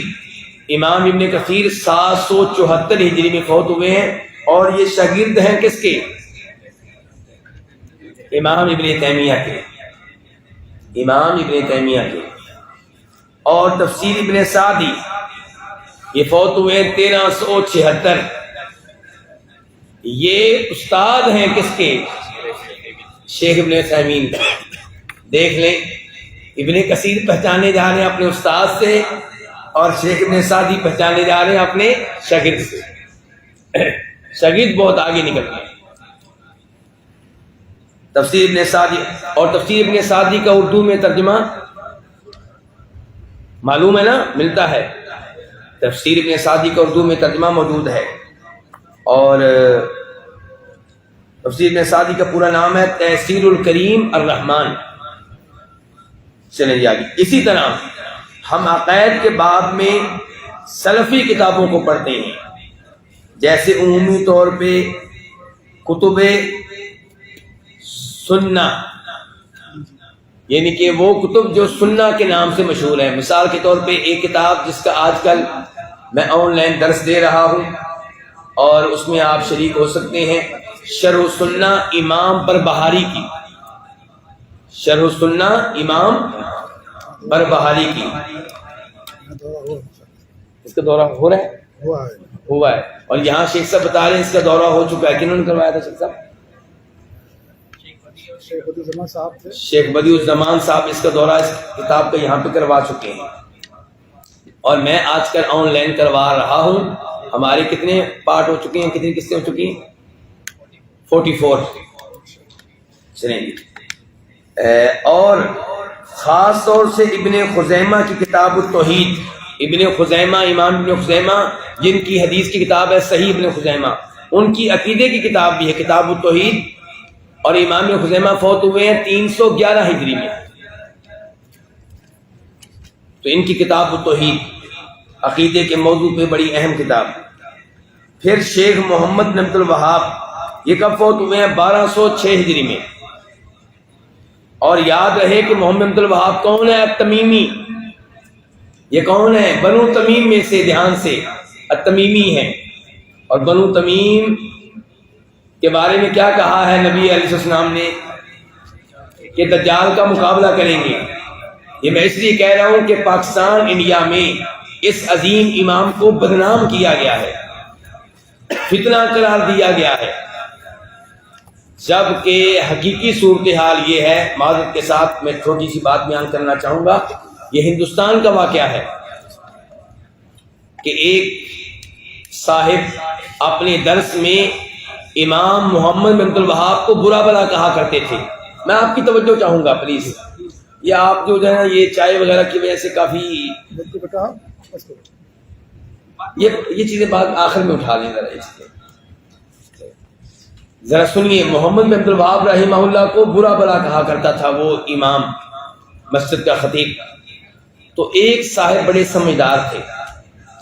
امام ابن کثیر 774 ہجری میں فوت ہوئے ہیں، اور یہ شاگرد ہیں کس کے؟ امام ابن تیمیہ کے، امام ابن تیمیہ کے۔ اور تفسیر ابن سعدی یہ فوت ہوئے 1376، یہ استاد ہیں کس کے؟ شیخ ابن عثیمین دیکھ لیں، ابن کثیر پہچانے جا رہے ہیں اپنے استاد سے، اور شیخ ابن سعدی پہچانے جا رہے ہیں اپنے شاگرد سے. شاگرد بہت آگے نکل گئے. تفسیر ابن سعدی، اور تفسیر ابن سعدی کا اردو میں ترجمہ معلوم ہے نا، ملتا ہے. تفسیر ابن سعدی کا اردو میں ترجمہ موجود ہے، اور تفسیر ابن سعدی کا پورا نام ہے تیسیر الکریم الرحمن. چلیں جی آگے. اسی طرح ہم عقائد کے باب میں سلفی کتابوں کو پڑھتے ہیں، جیسے عمومی طور پہ کتب سنہ، یعنی کہ وہ کتب جو سنہ کے نام سے مشہور ہیں. مثال کے طور پہ ایک کتاب جس کا آج کل میں آن لائن درس دے رہا ہوں اور اس میں آپ شریک ہو سکتے ہیں، شرح سنہ امام بربہاری کی. شرح سنہ امام بربہاری کی. اس کا دورہ ہو رہا ہے؟ ہوا ہے. اور یہاں شیخ صاحب بتا رہے ہیں اس کا دورہ ہو چکا ہے. کنہوں نے کروایا تھا شیخ صاحب؟ شیخ بدیع الزمان صاحب اس کا دورہ اس کتاب کا یہاں پہ کروا چکے ہیں، اور میں آج کل آن لائن کروا رہا ہوں. ہمارے کتنے پارٹ ہو چکے ہیں، کتنی قسطیں ہو چکی ہیں؟ 44. چلیں جی. اور خاص طور سے ابن خزیمہ کی کتاب التوحید، ابن خزیمہ، امام ابن خزیمہ جن کی حدیث کی کتاب ہے صحیح ابن خزیمہ، ان کی عقیدے کی کتاب بھی ہے کتاب التوحید. اور امام ابن خزیمہ فوت ہوئے ہیں 311 ہجری میں، تو ان کی کتاب التوحید عقیدے کے موضوع پہ بڑی اہم کتاب. پھر شیخ محمد بن عبد الوہاب، یہ کب فوت ہوئے ہیں؟ 1206 ہجری میں. اور یاد رہے کہ محمد بن عبد الوہاب کون ہے؟ التمیمی. یہ کون ہے؟ بنو تمیم میں سے، دھیان سے، التمیمی ہے. اور بنو تمیم کے بارے میں کیا کہا ہے نبی علیہ السلام نے؟ کہ دجال کا مقابلہ کریں گے. یہ میں اس لیے کہہ رہا ہوں کہ پاکستان انڈیا میں اس عظیم امام کو بدنام کیا گیا ہے، فتنہ قرار دیا گیا ہے، جبکہ حقیقی صورتحال یہ ہے. معذرت کے ساتھ میں چھوٹی سی بات بیان کرنا چاہوں گا. یہ ہندوستان کا واقعہ ہے کہ ایک صاحب اپنے درس میں امام محمد بن عبد الوہاب کو برا بھلا کہا کرتے تھے. میں آپ کی توجہ چاہوں گا پلیز. یہ آپ جو ہے نا یہ چائے وغیرہ کی وجہ سے کافی یہ چیزیں بعد آخر میں اٹھا لیں ذرا سنیے. محمد بن عبد الوہاب رحمہ اللہ کو برا بھلا کہا کرتا تھا وہ امام مسجد کا خطیب. تو ایک صاحب بڑے سمجھدار تھے،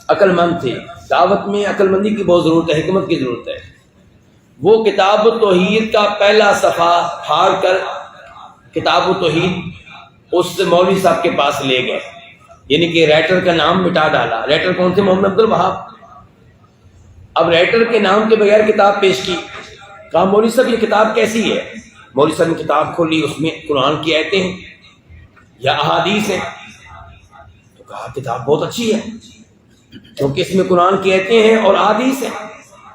عقل مند تھے. دعوت میں عقل مندی کی بہت ضرورت ہے، حکمت کی ضرورت ہے. وہ کتاب التوحید کا پہلا صفحہ پھاڑ کر کتاب التوحید اس مولوی صاحب کے پاس لے گئے، یعنی کہ رائٹر کا نام مٹا ڈالا. رائٹر کون تھے؟ محمد عبد الوہاب. اب رائٹر کے نام کے بغیر کتاب پیش کی. کہا مولوی صاحب یہ کتاب کیسی ہے؟ مولوی صاحب نے کتاب کھولی، اس میں قرآن کی آیتیں ہیں یا احادیث ہیں. تو کہا کتاب بہت اچھی ہے کیونکہ اس میں قرآن کی آیتیں ہیں اور احادیث ہیں،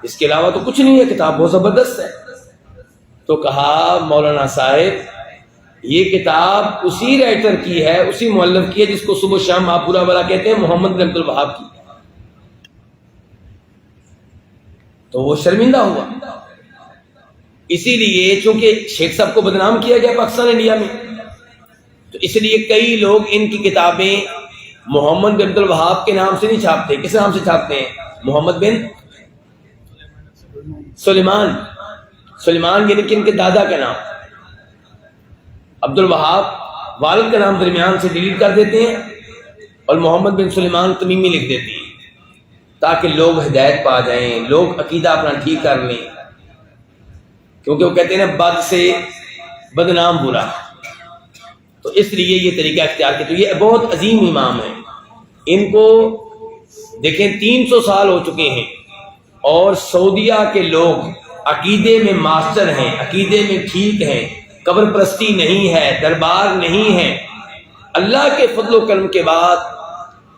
اس کے علاوہ تو کچھ نہیں ہے، کتاب بہت زبردست ہے. تو کہا مولانا صاحب یہ کتاب اسی رائٹر کی ہے، اسی مؤلف کی ہے جس کو صبح شام آپ برا بھلا کہتے ہیں، محمد بن عبد الوہاب کی. تو وہ شرمندہ ہوا. اسی لیے چونکہ شیخ صاحب کو بدنام کیا گیا پاکستان انڈیا میں، تو اس لیے کئی لوگ ان کی کتابیں محمد بن عبد الوہاب کے نام سے نہیں چھاپتے. کس نام سے چھاپتے ہیں؟ محمد بن سلیمان. سلیمان یعنی کہ ان کے دادا کا نام. عبد الوہاب والد کا نام درمیان سے ڈیلیٹ کر دیتے ہیں اور محمد بن سلیمان تمیمی لکھ دیتے ہیں تاکہ لوگ ہدایت پا جائیں، لوگ عقیدہ اپنا ٹھیک کر لیں. کیونکہ وہ کہتے ہیں نا بد سے بدنام برا، تو اس لیے یہ طریقہ اختیار کیا. تو یہ بہت عظیم امام ہیں. ان کو دیکھیں 300 سال ہو چکے ہیں اور سعودیہ کے لوگ عقیدے میں ماسٹر ہیں، عقیدے میں ٹھیک ہیں. قبر پرستی نہیں ہے، دربار نہیں ہے. اللہ کے فضل و کرم کے بعد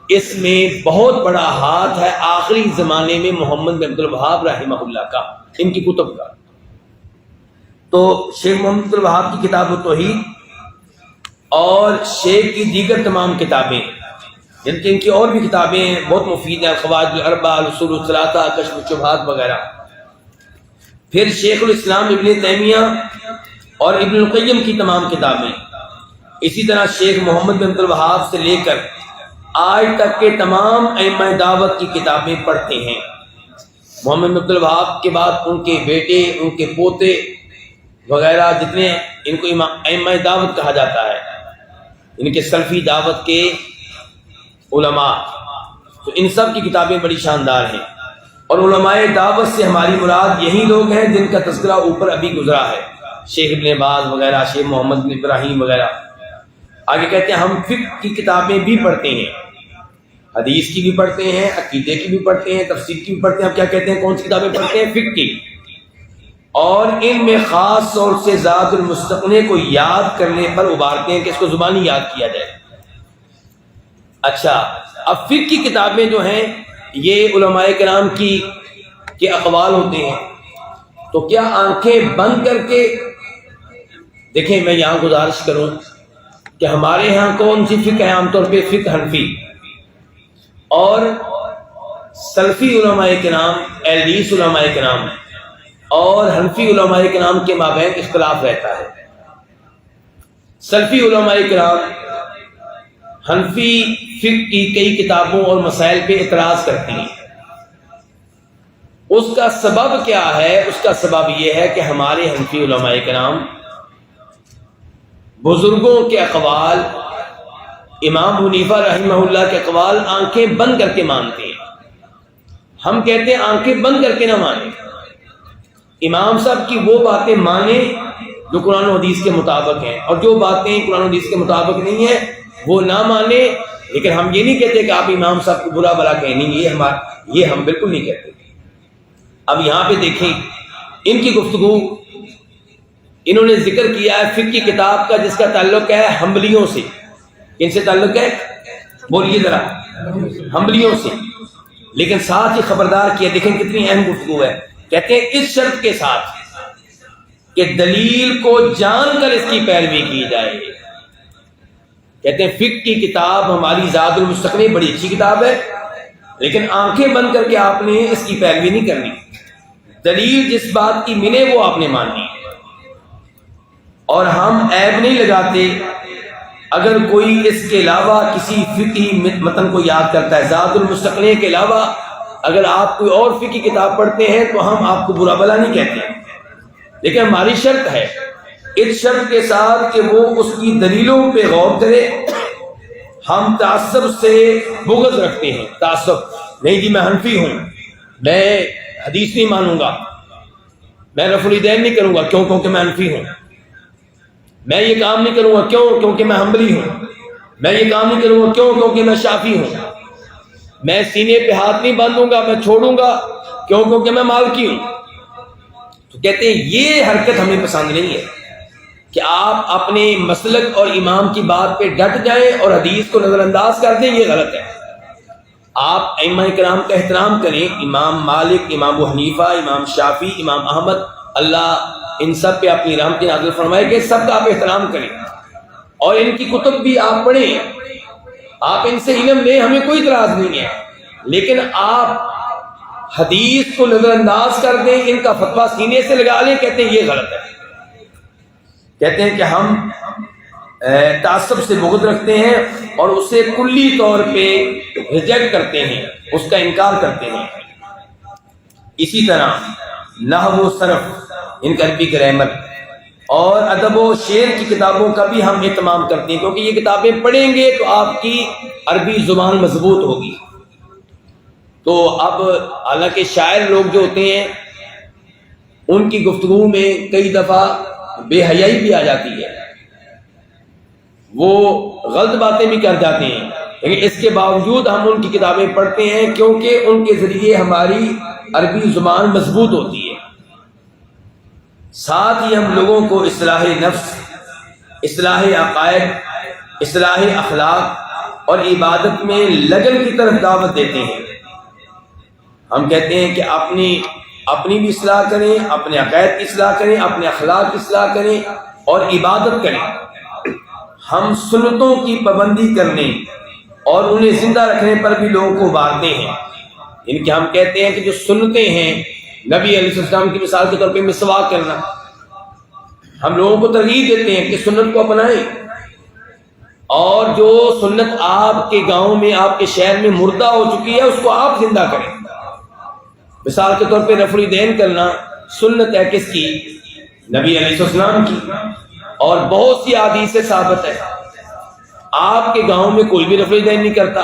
اس میں بہت بڑا ہاتھ ہے آخری زمانے میں محمد بن عبد الوہاب رحمہ اللہ کا، ان کی کتب کا. تو شیخ محمد عبد الوہاب کی کتاب التوحید اور شیخ کی دیگر تمام کتابیں، جن کی ان کی اور بھی کتابیں ہیں بہت مفید ہیں، قواعد الاربعہ، الاصول الثلاثہ، کشف الشبہات وغیرہ. پھر شیخ الاسلام ابن تیمیہ اور ابن القیم کی تمام کتابیں، اسی طرح شیخ محمد بن عبد الوہاب سے لے کر آج تک کے تمام ائمہ دعوت کی کتابیں پڑھتے ہیں. محمد بن عبد الوہاب کے بعد ان کے بیٹے، ان کے پوتے وغیرہ جتنے، ان کو ائمہ دعوت کہا جاتا ہے، ان کے سلفی دعوت کے علماء. تو ان سب کی کتابیں بڑی شاندار ہیں. اور علماء دعوت سے ہماری مراد یہی لوگ ہیں جن کا تذکرہ اوپر ابھی گزرا ہے، شیخ ابن باز وغیرہ، شیخ محمد بن ابراہیم وغیرہ. آگے کہتے ہیں ہم فقہ کی کتابیں بھی پڑھتے ہیں، حدیث کی بھی پڑھتے ہیں، عقیدے کی بھی پڑھتے ہیں، تفسیر کی بھی پڑھتے ہیں. اب کیا کہتے ہیں، کون سی کتابیں پڑھتے ہیں؟ فقہ کی. اور ان میں خاص طور سے زاد المستقنع کو یاد کرنے پر ابھارتے ہیں کہ اس کو زبانی یاد کیا جائے. اچھا، اب فقہ کی کتابیں جو ہیں یہ علماء کرام کے اقوال ہوتے ہیں. تو کیا آنکھیں بند کر کے دیکھیں، میں یہاں گزارش کروں کہ ہمارے ہاں کون سی فقہ ہے؟ عام طور پہ فقہ حنفی، اور سلفی علماء کرام، اہل حدیث علماء کرام اور حنفی علماء کرام کے مابین اختلاف رہتا ہے. سلفی علماء کرام حنفی فقہ کی کئی کتابوں اور مسائل پہ اعتراض کرتے ہیں. اس کا سبب کیا ہے؟ اس کا سبب یہ ہے کہ ہمارے حنفی علماء کرام بزرگوں کے اقوال، امام حنیفہ رحمہ اللہ کے اقوال آنکھیں بند کر کے مانتے ہیں. ہم کہتے ہیں آنکھیں بند کر کے نہ مانیں، امام صاحب کی وہ باتیں مانیں جو قرآن و حدیث کے مطابق ہیں، اور جو باتیں قرآن و حدیث کے مطابق نہیں ہیں وہ نہ مانیں. لیکن ہم یہ نہیں کہتے کہ آپ امام صاحب کو برا بلا کہیں، نہیں، یہ ہم بالکل نہیں کہتے. اب یہاں پہ دیکھیں ان کی گفتگو، انہوں نے ذکر کیا ہے فقہ کی کتاب کا جس کا تعلق ہے حنبلیوں سے. کن سے تعلق ہے؟ بولیے ذرا. حنبلیوں سے. لیکن ساتھ ہی خبردار کیا، دیکھیں کتنی اہم گفتگو ہے. کہتے ہیں اس شرط کے ساتھ کہ دلیل کو جان کر اس کی پیروی کی جائے. کہتے ہیں فقہ کی کتاب ہماری زاد المستقنع بڑی اچھی کتاب ہے، لیکن آنکھیں بند کر کے آپ نے اس کی پیروی نہیں کرنی. دلیل جس بات کی ملے وہ آپ نے ماننی. اور ہم عیب نہیں لگاتے اگر کوئی اس کے علاوہ کسی فقہی متن کو یاد کرتا ہے. زاد المستقنع کے علاوہ اگر آپ کوئی اور فقہی کتاب پڑھتے ہیں تو ہم آپ کو برا بلا نہیں کہتے، لیکن ہماری شرط ہے، اس شرط کے ساتھ کہ وہ اس کی دلیلوں پہ غور کرے. ہم تعصب سے بغض رکھتے ہیں. تعصب نہیں جی، میں حنفی ہوں، میں حدیث نہیں مانوں گا، میں رفع الیدین نہیں کروں گا، کیوں؟ کیونکہ میں حنفی ہوں. میں یہ کام نہیں کروں گا، کیوں؟ کیونکہ میں حنبلی ہوں. میں یہ کام نہیں کروں گا، کیوں؟ کیونکہ میں شافعی ہوں. میں سینے پہ ہاتھ نہیں باندھوں گا، میں چھوڑوں گا، کیوں؟ کیونکہ میں مالکی ہوں. تو کہتے ہیں یہ حرکت ہمیں پسند نہیں ہے کہ آپ اپنے مسلک اور امام کی بات پہ ڈٹ جائیں اور حدیث کو نظر انداز کر دیں. یہ غلط ہے. آپ ائمہ کرام کا احترام کریں، امام مالک، امام ابو حنیفہ، امام شافعی، امام احمد، اللہ ان سب پہ اپنی رحمت نازل فرمائے کہ سب کا آپ احترام کریں، اور ان کی کتب بھی آپ پڑھیں، آپ ان سے علم لیں، ہمیں کوئی اعتراض نہیں ہے. لیکن آپ حدیث کو نظر انداز کر دیں، ان کا فتویٰ سینے سے لگا لیں، کہتے ہیں یہ غلط ہے. کہتے ہیں کہ ہم تعصب سے بغض رکھتے ہیں اور اسے کلی طور پہ ریجیکٹ کرتے ہیں، اس کا انکار کرتے ہیں. اسی طرح نحو و صرف، ان کا عربی گرامر اور ادب و شعر کی کتابوں کا بھی ہم اہتمام کرتے ہیں، کیونکہ یہ کتابیں پڑھیں گے تو آپ کی عربی زبان مضبوط ہوگی. تو اب حالانکہ شاعر لوگ جو ہوتے ہیں ان کی گفتگو میں کئی دفعہ بے حیائی بھی آ جاتی ہے، وہ غلط باتیں بھی کر جاتے ہیں، لیکن اس کے باوجود ہم ان کی کتابیں پڑھتے ہیں کیونکہ ان کے ذریعے ہماری عربی زبان مضبوط ہوتی ہے. ساتھ ہی ہم لوگوں کو اصلاح نفس، اصلاح عقائد، اصلاح اخلاق اور عبادت میں لگن کی طرف دعوت دیتے ہیں. ہم کہتے ہیں کہ اپنی اپنی بھی اصلاح کریں، اپنے عقائد کی اصلاح کریں، اپنے اخلاق کی اصلاح کریں اور عبادت کریں۔ ہم سنتوں کی پابندی کرنے اور انہیں زندہ رکھنے پر بھی لوگوں کو ابھارتے ہیں۔ ان کے ہم کہتے ہیں کہ جو سنتیں ہیں، نبی علیہ السلام کی مثال کے طور پہ مسواک کرنا، ہم لوگوں کو ترغیب دیتے ہیں کہ سنت کو اپنائیں، اور جو سنت آپ کے گاؤں میں، آپ کے شہر میں مردہ ہو چکی ہے، اس کو آپ زندہ کریں۔ مثال کے طور پہ رفع الیدین کرنا سنت ہے کس کی؟ نبی علیہ السلام کی، اور بہت سی احادیث سے ثابت ہے۔ آپ کے گاؤں میں کوئی بھی رفع الیدین نہیں کرتا،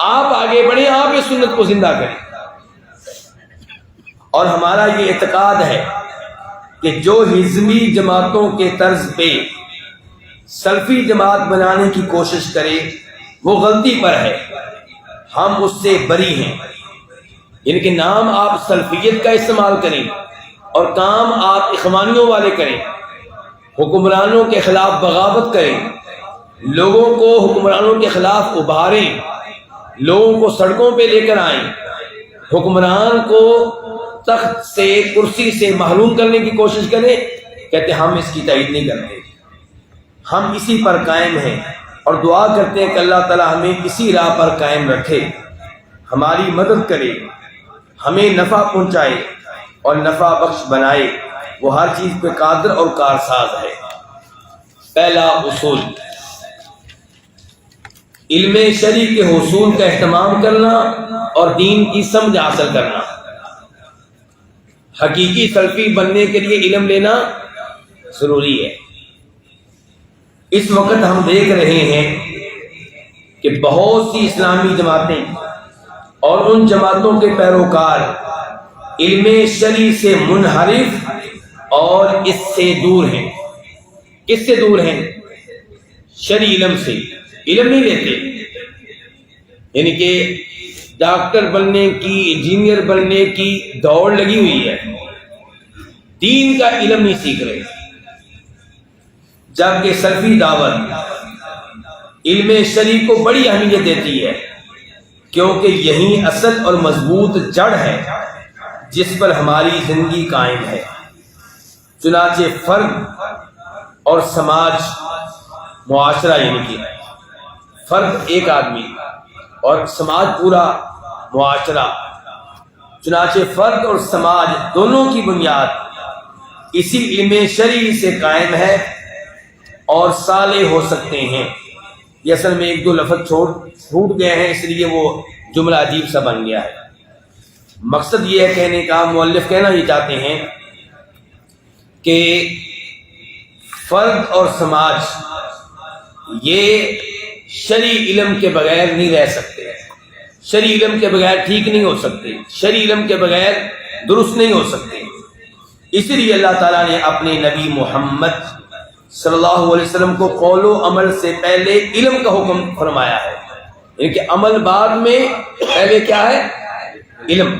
آپ آگے بڑھیں، آپ اس سنت کو زندہ کریں۔ اور ہمارا یہ اعتقاد ہے کہ جو حزبی جماعتوں کے طرز پہ سلفی جماعت بنانے کی کوشش کرے وہ غلطی پر ہے، ہم اس سے بری ہیں۔ ان کے نام آپ سلفیت کا استعمال کریں اور کام آپ اخوانیوں والے کریں، حکمرانوں کے خلاف بغاوت کریں، لوگوں کو حکمرانوں کے خلاف ابھاریں، لوگوں کو سڑکوں پہ لے کر آئیں، حکمران کو تخت سے، کرسی سے محروم کرنے کی کوشش کریں، کہتے ہم اس کی تائید نہیں کرتے، ہم اسی پر قائم ہیں اور دعا کرتے ہیں کہ اللہ تعالی ہمیں اسی راہ پر قائم رکھے، ہماری مدد کرے، ہمیں نفع پہنچائے اور نفع بخش بنائے۔ وہ ہر چیز پہ قادر اور کارساز ہے۔ پہلا اصول، علم شرعی کے حصول کا اہتمام کرنا اور دین کی سمجھ حاصل کرنا۔ حقیقی سلفی بننے کے لیے علم لینا ضروری ہے۔ اس وقت ہم دیکھ رہے ہیں کہ بہت سی اسلامی جماعتیں اور ان جماعتوں کے پیروکار علم شرعی سے منحرف اور اس سے دور ہیں۔ کس سے دور ہیں؟ شرعی علم سے، علم نہیں لیتے، یعنی کہ ڈاکٹر بننے کی، انجینئر بننے کی دوڑ لگی ہوئی ہے، دین کا علم نہیں سیکھ رہے۔ جبکہ سلفی دعوت علم شرعی کو بڑی اہمیت دیتی ہے، کیونکہ یہی اصل اور مضبوط جڑ ہے جس پر ہماری زندگی قائم ہے۔ چنانچہ فرد اور سماج، معاشرہ، یعنی کہ فرد ایک آدمی اور سماج پورا معاشرہ، چنانچہ فرد اور سماج دونوں کی بنیاد اسی علم شرعی سے قائم ہے اور صالح ہو سکتے ہیں۔ یہ اصل میں ایک دو لفظ چھوٹ گئے ہیں، اس لیے وہ جملہ عجیب سا بن گیا ہے۔ مقصد یہ ہے کہنے کا، مؤلف کہنا یہ چاہتے ہیں کہ فرد اور سماج یہ شرعی علم کے بغیر نہیں رہ سکتے، شرعی علم کے بغیر ٹھیک نہیں ہو سکتے، شرعی علم کے بغیر درست نہیں ہو سکتے۔ اسی لیے اللہ تعالیٰ نے اپنے نبی محمد صلی اللہ علیہ وسلم کو قول و عمل سے پہلے علم کا حکم فرمایا ہے، یعنی کہ عمل بعد میں، پہلے کیا ہے؟ علم۔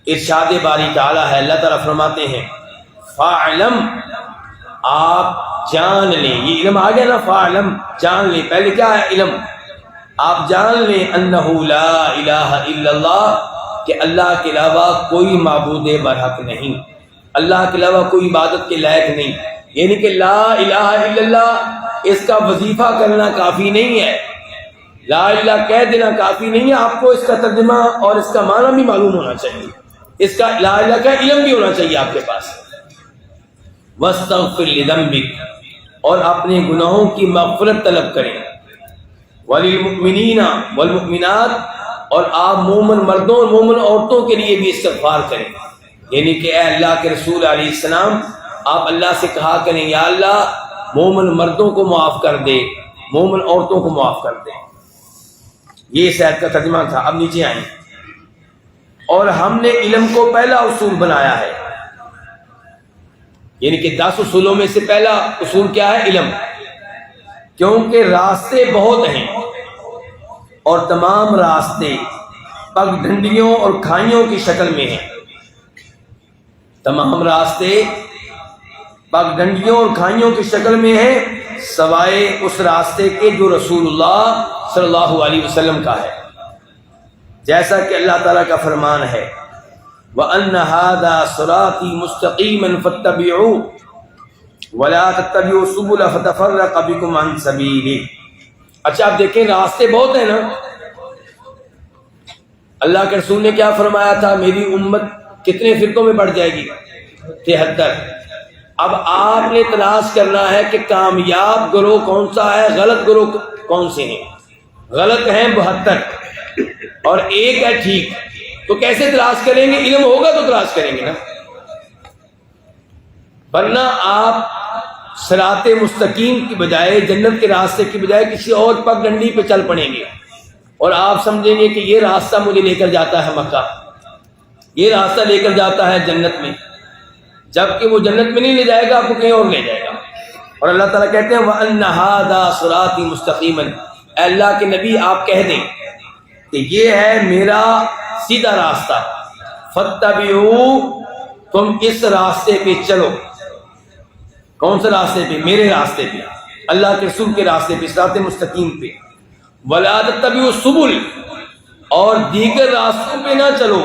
ارشاد باری تعالیٰ ہے، اللہ تعالیٰ فرماتے ہیں فَاعْلَمْ، آپ جان لیں، یہ علم آ گیا نا، فَاعْلَمْ، جان لیں، پہلے کیا ہے؟ علم۔ آپ جان لیں اَنَّهُ لَا إِلَٰهَ إِلَّا اللَّهُ، کہ اللہ کے علاوہ کوئی معبود برحق نہیں، اللہ کے علاوہ کوئی عبادت کے لائق نہیں، یعنی کہ لا الہ الا اللہ اس کا وظیفہ کرنا کافی نہیں ہے، لا الہ کہہ دینا کافی نہیں ہے، آپ کو اس کا ترجمہ اور اس کا معنی بھی معلوم ہونا چاہیے، اس کا لا الہ کا علم بھی ہونا چاہیے آپ کے پاس۔ وَاسْتَغْفِرْ لِذَنبِكَ، اور اپنے گناہوں کی مغفرت طلب کریں، وَلِلْمُؤْمِنِينَ وَالْمُؤْمِنَاتِ، اور آپ مومن مردوں اور مومن عورتوں کے لیے بھی استغفار کریں، یعنی کہ اے اللہ کے رسول علیہ السلام، آپ اللہ سے کہا کریں یا اللہ مومن مردوں کو معاف کر دے، مومن عورتوں کو معاف کر دے۔ یہ اس آیت کا ترجمہ تھا۔ اب نیچے آئیں، اور ہم نے علم کو پہلا اصول بنایا ہے، یعنی کہ 10 اصولوں میں سے پہلا اصول کیا ہے؟ علم، کیونکہ راستے بہت ہیں اور تمام راستے پگ ڈنڈیوں اور کھائیوں کی شکل میں ہیں، تمام راستے پگ ڈنڈیوں اور کھائیوں کی شکل میں ہیں، سوائے اس راستے کے جو رسول اللہ صلی اللہ علیہ وسلم کا ہے۔ جیسا کہ اللہ تعالیٰ کا فرمان ہے وَأَنَّ هَذَا صِرَاطِي مُسْتَقِيمًا فَاتَّبِعُوهُ وَلَا تَتَّبِعُوا السُّبُلَ فَتَفَرَّقَ بِكُمْ عَنْ سَبِيلِهِ۔ اچھا آپ دیکھیں راستے بہت ہیں نا، اللہ کے رسول نے کیا فرمایا تھا، میری امت کتنے فرقوں میں بڑھ جائے گی؟ 73۔ اب آپ نے تلاش کرنا ہے کہ کامیاب گروہ کون سا ہے، غلط گروہ کون سے ہیں۔ غلط ہیں 72 اور ایک ہے ٹھیک، تو کیسے تلاش کریں گے؟ علم ہوگا تو تلاش کریں گے نا، ورنہ آپ صراط مستقیم کی بجائے، جنت کے راستے کی بجائے کسی اور پگ ڈنڈی پہ چل پڑیں گے، اور آپ سمجھیں گے کہ یہ راستہ مجھے لے کر جاتا ہے مکہ، یہ راستہ لے کر جاتا ہے جنت میں، جبکہ وہ جنت میں نہیں لے جائے گا، آپ کو کہیں اور لے جائے گا۔ اور اللہ تعالیٰ کہتے ہیں وَأَنَّ هَذَا صِرَاطِي مُسْتَقِيمًا، اے اللہ کے نبی آپ کہہ دیں کہ یہ ہے میرا سیدھا راستہ، فَاتَّبِعُوا، تم اس راستے پہ چلو۔ کون سے راستے پہ؟ میرے راستے پہ، اللہ کے رسول کے راستے پہ، صراط مستقیم پہ۔ وَلَا تَتَّبِعُوا السُّبُلَ، اور دیگر راستوں پہ نہ چلو،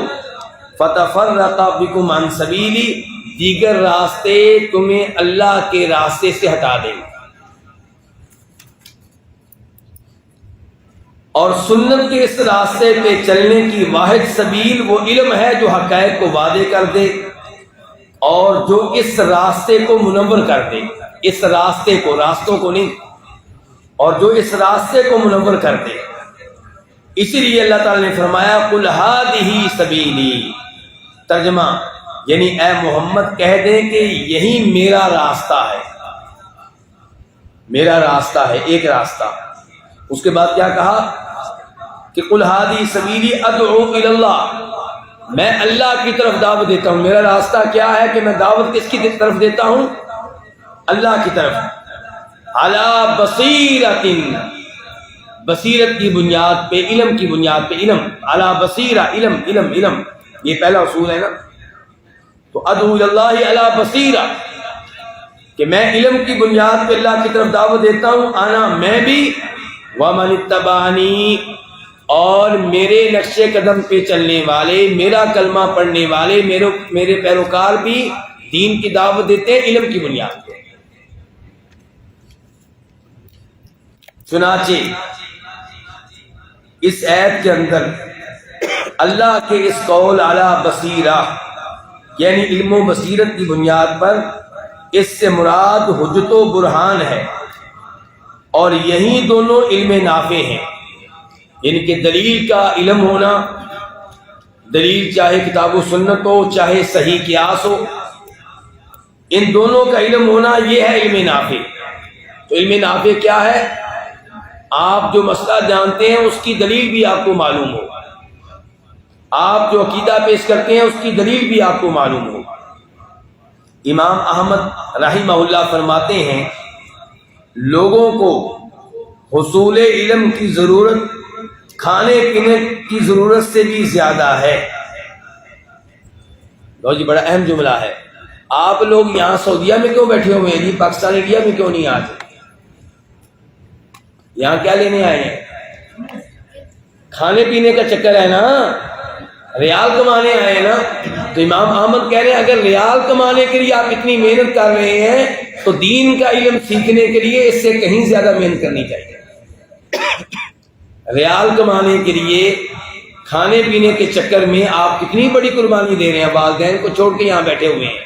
فَتَفَرَّقَ بِكُمْ عَنْ سَبِيلِهِ، دیگر راستے تمہیں اللہ کے راستے سے ہٹا دیں گے۔ اور سنت کے اس راستے پہ چلنے کی واحد سبیل وہ علم ہے جو حقائق کو واضح کر دے اور جو اس راستے کو منور کر دے، اس راستے کو، راستوں کو نہیں، اور جو اس راستے کو منور کر دے۔ اسی لیے اللہ تعالیٰ نے فرمایا قُلْ هَٰذِهِ سَبِيلِي، ترجمہ یعنی اے محمد کہہ دیں کہ یہی میرا راستہ ہے، میرا راستہ ہے، ایک راستہ۔ اس کے بعد کیا کہا کہ قُلْ هَٰذِهِ سَبِيلِي أَدْعُو إِلَى اللَّهِ، میں اللہ کی طرف دعوت دیتا ہوں۔ میرا راستہ کیا ہے کہ میں دعوت کس کی طرف دیتا ہوں؟ اللہ کی طرف۔ عَلَىٰ بَصِيرَةٍ، بصیرت کی بنیاد پہ، علم کی بنیاد پہ، علم عَلَىٰ بصیرہ، علم علم علم، یہ پہلا اصول ہے نا۔ تو ادعو الی اللہ علی بصیرہ، کہ میں علم کی بنیاد پہ اللہ کی طرف دعوت دیتا ہوں، آنا میں بھی، ومن اتبعنی، اور میرے نقش قدم پہ چلنے والے، میرا کلمہ پڑھنے والے، میرے پیروکار بھی دین کی دعوت دیتے ہیں علم کی بنیاد پہ۔ چنانچہ اس آیت کے اندر اللہ کے اس قول علی بصیرہ یعنی علم و بصیرت کی بنیاد پر، اس سے مراد حجت و برہان ہے، اور یہی دونوں علم نافع ہیں، یعنی کہ دلیل کا علم ہونا، دلیل چاہے کتاب و سنت ہو، چاہے صحیح قیاس ہو، ان دونوں کا علم ہونا یہ ہے علم نافع۔ تو علم نافع کیا ہے؟ آپ جو مسئلہ جانتے ہیں اس کی دلیل بھی آپ کو معلوم ہو، آپ جو عقیدہ پیش کرتے ہیں اس کی دلیل بھی آپ کو معلوم ہو۔ امام احمد رحمہ اللہ فرماتے ہیں لوگوں کو حصول علم کی ضرورت کھانے پینے کی ضرورت سے بھی زیادہ ہے۔ لو جی، بڑا اہم جملہ ہے۔ آپ لوگ یہاں سعودیہ میں کیوں بیٹھے ہوئے ہیں جی؟ پاکستان انڈیا میں کیوں نہیں آتے؟ یہاں کیا لینے آئے ہیں؟ کھانے پینے کا چکر ہے نا، ریال کمانے آئے ہیں نا۔ تو امام احمد کہہ رہے ہیں اگر ریال کمانے کے لیے آپ اتنی محنت کر رہے ہیں تو دین کا علم سیکھنے کے لیے اس سے کہیں زیادہ محنت کرنی چاہیے۔ ریال کمانے کے لیے کھانے پینے کے چکر میں آپ کتنی بڑی قربانی دے رہے ہیں، والدین کو چھوڑ کے یہاں بیٹھے ہوئے ہیں،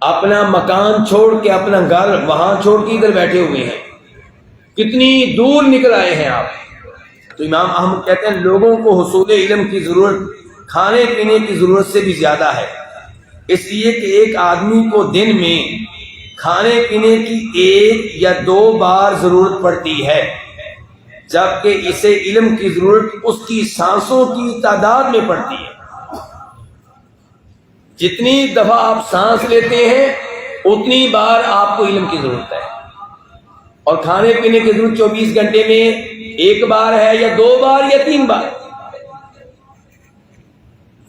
اپنا مکان چھوڑ کے، اپنا گھر وہاں چھوڑ کے ادھر بیٹھے ہوئے ہیں، کتنی دور نکل آئے ہیں آپ۔ تو امام احمد کہتے ہیں لوگوں کو حصول علم کی ضرورت کھانے پینے کی ضرورت سے بھی زیادہ ہے، اس لیے کہ ایک آدمی کو دن میں کھانے پینے کی 1 یا 2 بار ضرورت پڑتی ہے، جبکہ اسے علم کی ضرورت اس کی سانسوں کی تعداد میں پڑتی ہے۔ جتنی دفعہ آپ سانس لیتے ہیں اتنی بار آپ کو علم کی ضرورت ہے، اور کھانے پینے کی ضرورت 24 گھنٹے میں 1 بار ہے یا 2 بار یا 3 بار۔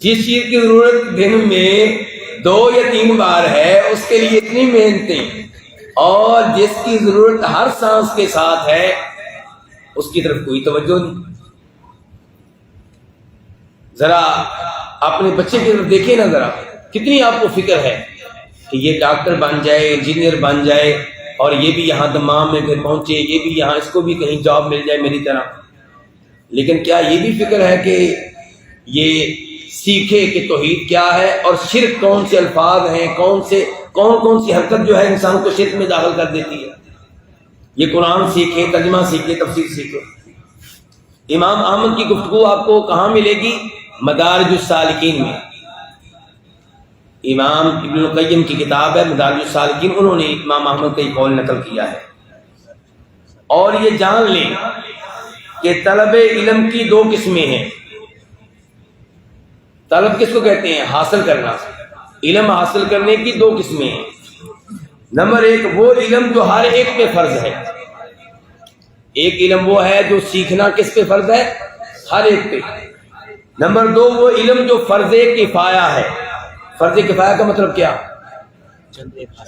جس چیز کی ضرورت دن میں 2 یا 3 بار ہے اس کے لیے اتنی محنتیں، اور جس کی ضرورت ہر سانس کے ساتھ ہے اس کی طرف کوئی توجہ نہیں۔ ذرا اپنے بچے کی طرف دیکھیں نا ذرا، کتنی آپ کو فکر ہے کہ یہ ڈاکٹر بن جائے، انجینئر بن جائے، اور یہ بھی یہاں دمام میں پھر پہنچے، یہ بھی یہاں، اس کو بھی کہیں جاب مل جائے میری طرح۔ لیکن کیا یہ بھی فکر ہے کہ یہ سیکھے کہ توحید کیا ہے اور شرک کون سے الفاظ ہیں، کون سی حرکت جو ہے انسان کو شرک میں داخل کر دیتی ہے؟ یہ قرآن سیکھے، ترجمہ سیکھے، تفسیر سیکھے۔ امام احمد کی گفتگو آپ کو کہاں ملے گی؟ مدارج السالکین میں۔ امام ابن القیم کی کتاب ہے مدارج السالکین، انہوں نے امام احمد کا یہ قول نقل کیا ہے۔ اور یہ جان لیں کہ طلب علم کی دو قسمیں ہیں۔ طلب کس کو کہتے ہیں؟ حاصل کرنا۔ علم حاصل کرنے کی دو قسمیں ہیں۔ نمبر ایک وہ علم جو ہر ایک پہ فرض ہے۔ ایک علم وہ ہے جو سیکھنا کس پہ فرض ہے؟ ہر ایک پہ۔ نمبر دو وہ علم جو فرض کفایہ ہے۔ فرض کفایہ کا مطلب کیا؟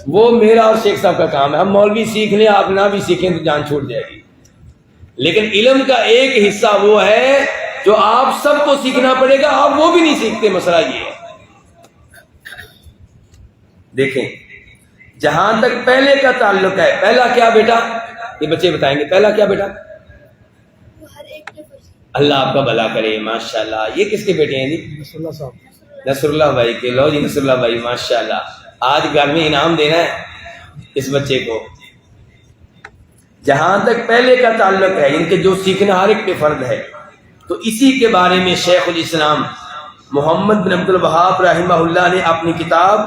وہ میرا اور شیخ صاحب کا کام ہے، ہم مولوی سیکھ لیں، آپ نہ بھی سیکھیں تو جان چھوٹ جائے گی۔ لیکن علم کا ایک حصہ وہ ہے جو آپ سب کو سیکھنا پڑے گا، آپ وہ بھی نہیں سیکھتے۔ مسئلہ یہ ہے، دیکھیں جہاں تک پہلے کا تعلق ہے، پہلا کیا بیٹا؟ یہ بچے بتائیں گے، پہلا کیا بیٹا؟ اللہ آپ کا بھلا کرے، ماشاءاللہ۔ یہ کس کے بیٹے ہیں جی؟ نصر اللہ بھائی کے۔ لو جی نصر اللہ بھائی، ماشاءاللہ، آج گھر میں انعام دینا ہے اس بچے کو۔ جہاں تک پہلے کا تعلق ہے، ان کے جو سیکھنا ہر ایک پہ فرض ہے، تو اسی کے بارے میں شیخ الاسلام محمد بن عبد الوہاب رحمہ اللہ نے اپنی کتاب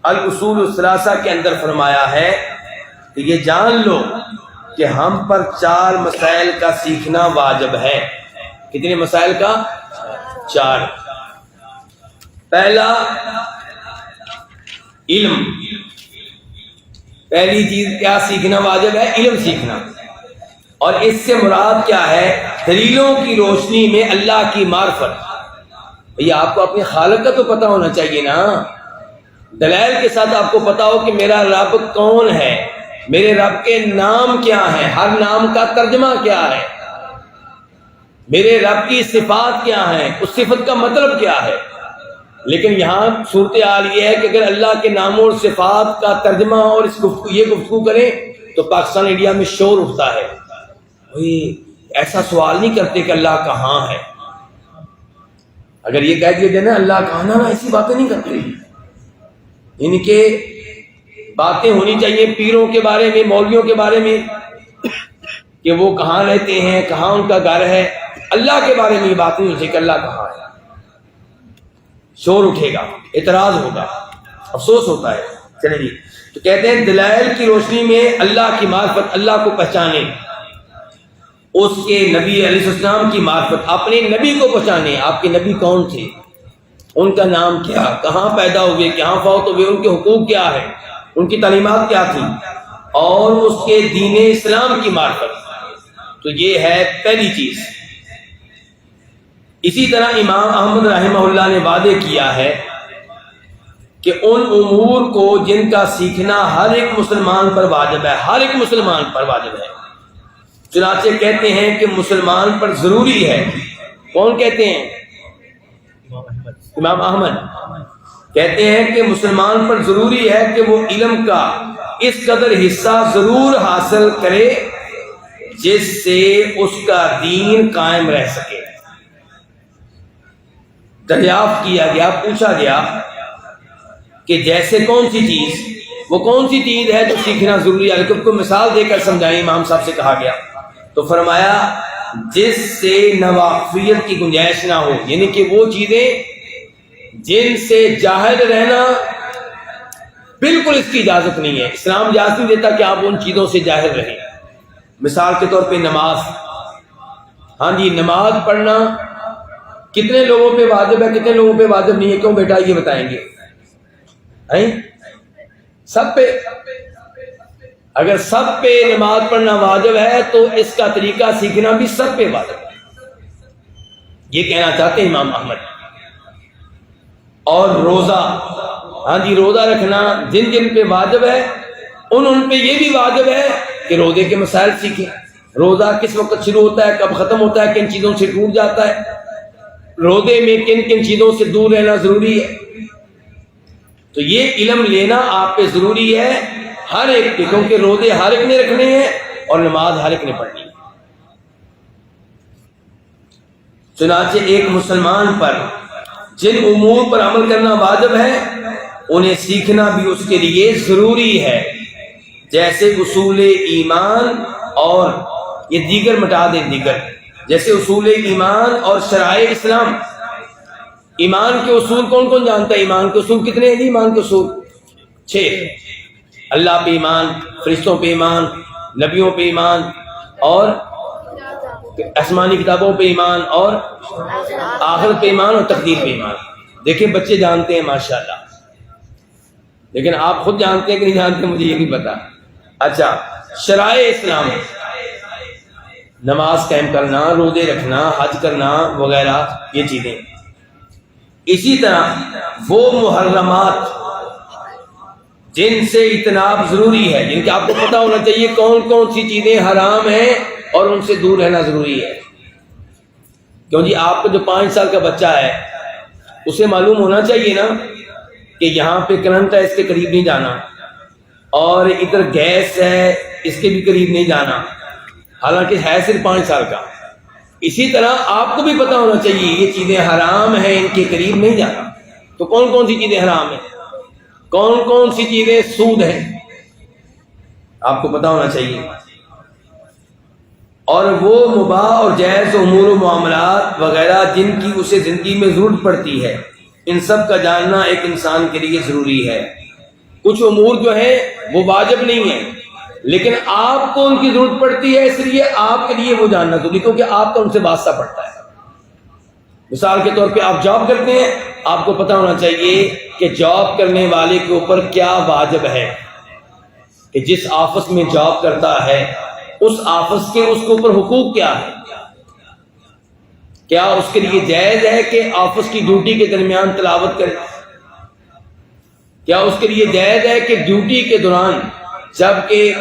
الاصول الثلاثہ کے اندر فرمایا ہے کہ یہ جان لو کہ ہم پر 4 مسائل کا سیکھنا واجب ہے۔ کتنے مسائل کا؟ 4۔ پہلا علم، پہلی چیز کیا سیکھنا واجب ہے؟ علم سیکھنا۔ اور اس سے مراد کیا ہے؟ دلیلوں کی روشنی میں اللہ کی معرفت۔ یہ آپ کو اپنے خالق کا تو پتہ ہونا چاہیے نا، دلائل کے ساتھ آپ کو پتہ ہو کہ میرا رب کون ہے، میرے رب کے نام کیا ہیں، ہر نام کا ترجمہ کیا ہے، میرے رب کی صفات کیا ہیں، اس صفت کا مطلب کیا ہے۔ لیکن یہاں صورتحال یہ ہے کہ اگر اللہ کے ناموں اور صفات کا ترجمہ اور یہ گفتگو کریں تو پاکستان انڈیا میں شور اٹھتا ہے، ایسا سوال نہیں کرتے کہ اللہ کہاں ہے۔ اگر یہ کہہ دیا جائے نا اللہ کہاں، نا ایسی باتیں نہیں کرتے۔ ان کے باتیں ہونی چاہیے پیروں کے بارے میں، مولویوں کے بارے میں، کہ وہ کہاں رہتے ہیں، کہاں ان کا گھر ہے۔ اللہ کے بارے میں یہ بات نہیں ہوتی کہ اللہ کہاں ہے۔ شور اٹھے گا، اعتراض ہوگا، افسوس ہوتا ہے۔ چلے جی، تو کہتے ہیں دلائل کی روشنی میں اللہ کی معرفت، اللہ کو پہچانے، اس کے نبی علیہ السلام کی معرفت، اپنے نبی کو پہچانے۔ آپ کے نبی کون تھے، ان کا نام کیا، کہاں پیدا ہوئے، کہاں فوت ہوئے، ان کے حقوق کیا ہے، ان کی تعلیمات کیا تھی، اور اس کے دین اسلام کی معرفت۔ تو یہ ہے پہلی چیز۔ اسی طرح امام احمد رحمہ اللہ نے وعدے کیا ہے کہ ان امور کو جن کا سیکھنا ہر ایک مسلمان پر واجب ہے، ہر ایک مسلمان پر واجب ہے۔ چنانچہ کہتے ہیں کہ مسلمان پر ضروری ہے۔ کون کہتے ہیں؟ امام احمد کہتے ہیں کہ مسلمان پر ضروری ہے کہ وہ علم کا اس قدر حصہ ضرور حاصل کرے جس سے اس کا دین قائم رہ سکے۔ دریافت کیا گیا، پوچھا گیا کہ جیسے کون سی چیز، وہ کون سی چیز ہے جو سیکھنا ضروری ہے، لیکن کو مثال دے کر سمجھائیں۔ امام صاحب سے کہا گیا تو فرمایا جس سے نواقفیت کی گنجائش نہ ہو، یعنی کہ وہ چیزیں جن سے جاہل رہنا بالکل اس کی اجازت نہیں ہے، اسلام اجازت نہیں دیتا کہ آپ ان چیزوں سے جاہل رہیں۔ مثال کے طور پہ نماز، ہاں جی نماز پڑھنا کتنے لوگوں پہ واجب ہے، کتنے لوگوں پہ واجب نہیں ہے؟ کیوں بیٹا یہ بتائیں گے؟ سب پہ۔ اگر سب پہ نماز پڑھنا واجب ہے تو اس کا طریقہ سیکھنا بھی سب پہ واجب ہے، یہ کہنا چاہتے ہیں امام احمد۔ اور روزہ، ہاں جی روزہ رکھنا جن جن پہ واجب ہے ان پہ یہ بھی واجب ہے کہ روزے کے مسائل سیکھیں۔ روزہ کس وقت شروع ہوتا ہے، کب ختم ہوتا ہے، کن چیزوں سے ٹوٹ جاتا ہے، روزے میں کن کن چیزوں سے دور رہنا ضروری ہے. تو یہ علم لینا آپ پہ ضروری ہے ہر ایک کے، کیونکہ روزے ہر ایک نے رکھنے ہیں اور نماز ہر ایک نے پڑھنی ہے. چنانچہ ایک مسلمان پر جن امور پر عمل کرنا واجب ہے انہیں سیکھنا بھی اس کے لیے ضروری ہے، جیسے اصول ایمان اور یہ دیگر مٹا دیں دیگر، جیسے اصول ایمان اور شرائع اسلام. ایمان کے اصول کون کون جانتا ہے؟ ایمان کے اصول کتنے ہیں جی؟ ایمان کے اصول 6. اللہ پہ ایمان، فرشتوں پہ ایمان، نبیوں پہ ایمان، اور آسمانی کتابوں پہ ایمان، اور آخرت پہ ایمان، اور تقدیر پہ ایمان. دیکھیں بچے جانتے ہیں ماشاءاللہ، لیکن آپ خود جانتے ہیں کہ نہیں جانتے مجھے یہ نہیں پتا. اچھا، شرائع اسلام، نماز قائم کرنا، روزے رکھنا، حج کرنا وغیرہ یہ چیزیں. اسی طرح وہ محرمات جن سے اجتناب ضروری ہے، جن کے آپ کو پتہ ہونا چاہیے کون کون سی چیزیں حرام ہیں اور ان سے دور رہنا ضروری ہے. کیوں جی آپ کا جو 5 سال کا بچہ ہے اسے معلوم ہونا چاہیے نا کہ یہاں پہ کرنٹ ہے، اس کے قریب نہیں جانا، اور ادھر گیس ہے اس کے بھی قریب نہیں جانا، حالانکہ ہے صرف 5 سال کا. اسی طرح آپ کو بھی پتہ ہونا چاہیے یہ چیزیں حرام ہیں، ان کے قریب نہیں جانا. تو کون کون سی چیزیں حرام ہیں، کون کون سی چیزیں سود ہیں، آپ کو پتہ ہونا چاہیے. اور وہ مباح اور جائز امور و معاملات وغیرہ جن کی اسے زندگی میں ضرورت پڑتی ہے، ان سب کا جاننا ایک انسان کے لیے ضروری ہے. کچھ امور جو ہیں وہ واجب نہیں ہیں، لیکن آپ کو ان کی ضرورت پڑتی ہے، اس لیے آپ کے لیے وہ جاننا ضروری، کیونکہ آپ کا ان سے واسطہ پڑتا ہے. مثال کے طور پہ آپ جاب کرتے ہیں، آپ کو پتہ ہونا چاہیے کہ جاب کرنے والے کے اوپر کیا واجب ہے، کہ جس آفس میں جاب کرتا ہے اس آفس کے اس کے اوپر حقوق کیا ہے. کیا اس کے لیے جائز ہے کہ آفس کی ڈیوٹی کے درمیان تلاوت کرے؟ کیا اس کے لیے جائز ہے کہ ڈیوٹی کے دوران جب کہ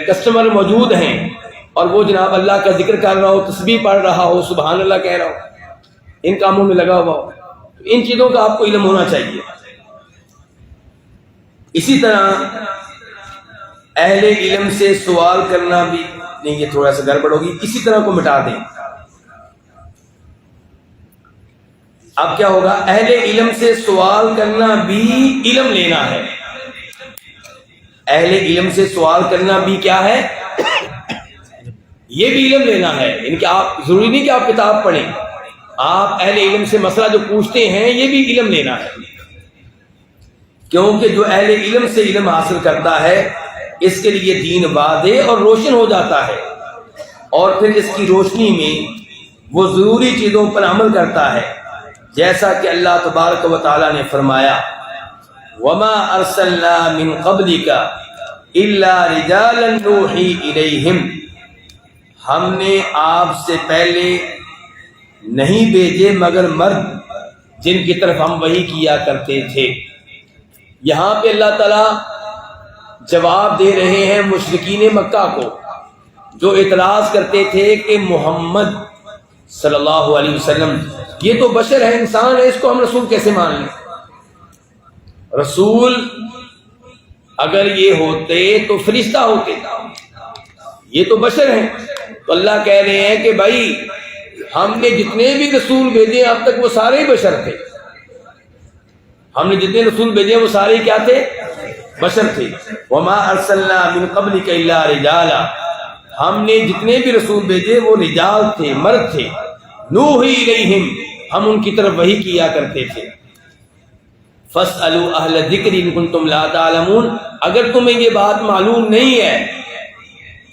کسٹمر موجود ہیں اور وہ جناب اللہ کا ذکر کر رہا ہو، تسبیح پڑھ رہا ہو، سبحان اللہ کہہ رہا ہو، ان کاموں میں لگا ہوا ہو؟ ان چیزوں کا آپ کو علم ہونا چاہیے. اسی طرح اہل علم سے سوال کرنا بھی نہیں، یہ تھوڑا سا گڑبڑ ہوگی، اسی طرح کو مٹا دیں. اب کیا ہوگا؟ اہل علم سے سوال کرنا بھی علم لینا ہے. اہل علم سے سوال کرنا بھی کیا ہے؟ یہ بھی علم لینا ہے. یعنی کہ آپ ضروری نہیں کہ آپ کتاب پڑھیں، آپ اہل علم سے مسئلہ جو پوچھتے ہیں یہ بھی علم لینا ہے. کیونکہ جو اہل علم سے علم حاصل کرتا ہے اس کے لیے دین واضح اور روشن ہو جاتا ہے، اور پھر اس کی روشنی میں وہ ضروری چیزوں پر عمل کرتا ہے، جیسا کہ اللہ تبارک و تعالی نے فرمایا وَمَا أَرْسَلْنَا مِن قَبْلِكَ إِلَّا رِجَالًا نُوحِي إِلَيْهِمْ، ہم نے آپ سے پہلے نہیں بھیجے مگر مرد جن کی طرف ہم وحی کیا کرتے تھے. یہاں پہ اللہ تعالیٰ جواب دے رہے ہیں مشرکین مکہ کو جو اعتراض کرتے تھے کہ محمد صلی اللہ علیہ وسلم یہ تو بشر ہے، انسان ہے، اس کو ہم رسول کیسے مان لیں؟ رسول اگر یہ ہوتے تو فرشتہ ہوتے، یہ تو بشر ہیں. تو اللہ کہہ رہے ہیں کہ بھائی ہم نے جتنے بھی رسول بھیجے اب تک وہ سارے ہی بشر تھے. ہم نے جتنے رسول بھیجے وہ سارے کیا تھے؟ بشر تھے. وما ارسلنا من قبلک الا رجالا، ہم نے جتنے بھی رسول بھیجے وہ رجال تھے، مرد تھے. نوحی الیہم، ہم ان کی طرف وحی کیا کرتے تھے. فاسألوا اہل الذکر ان کنتم لا تعلمون، اگر تمہیں یہ بات معلوم نہیں ہے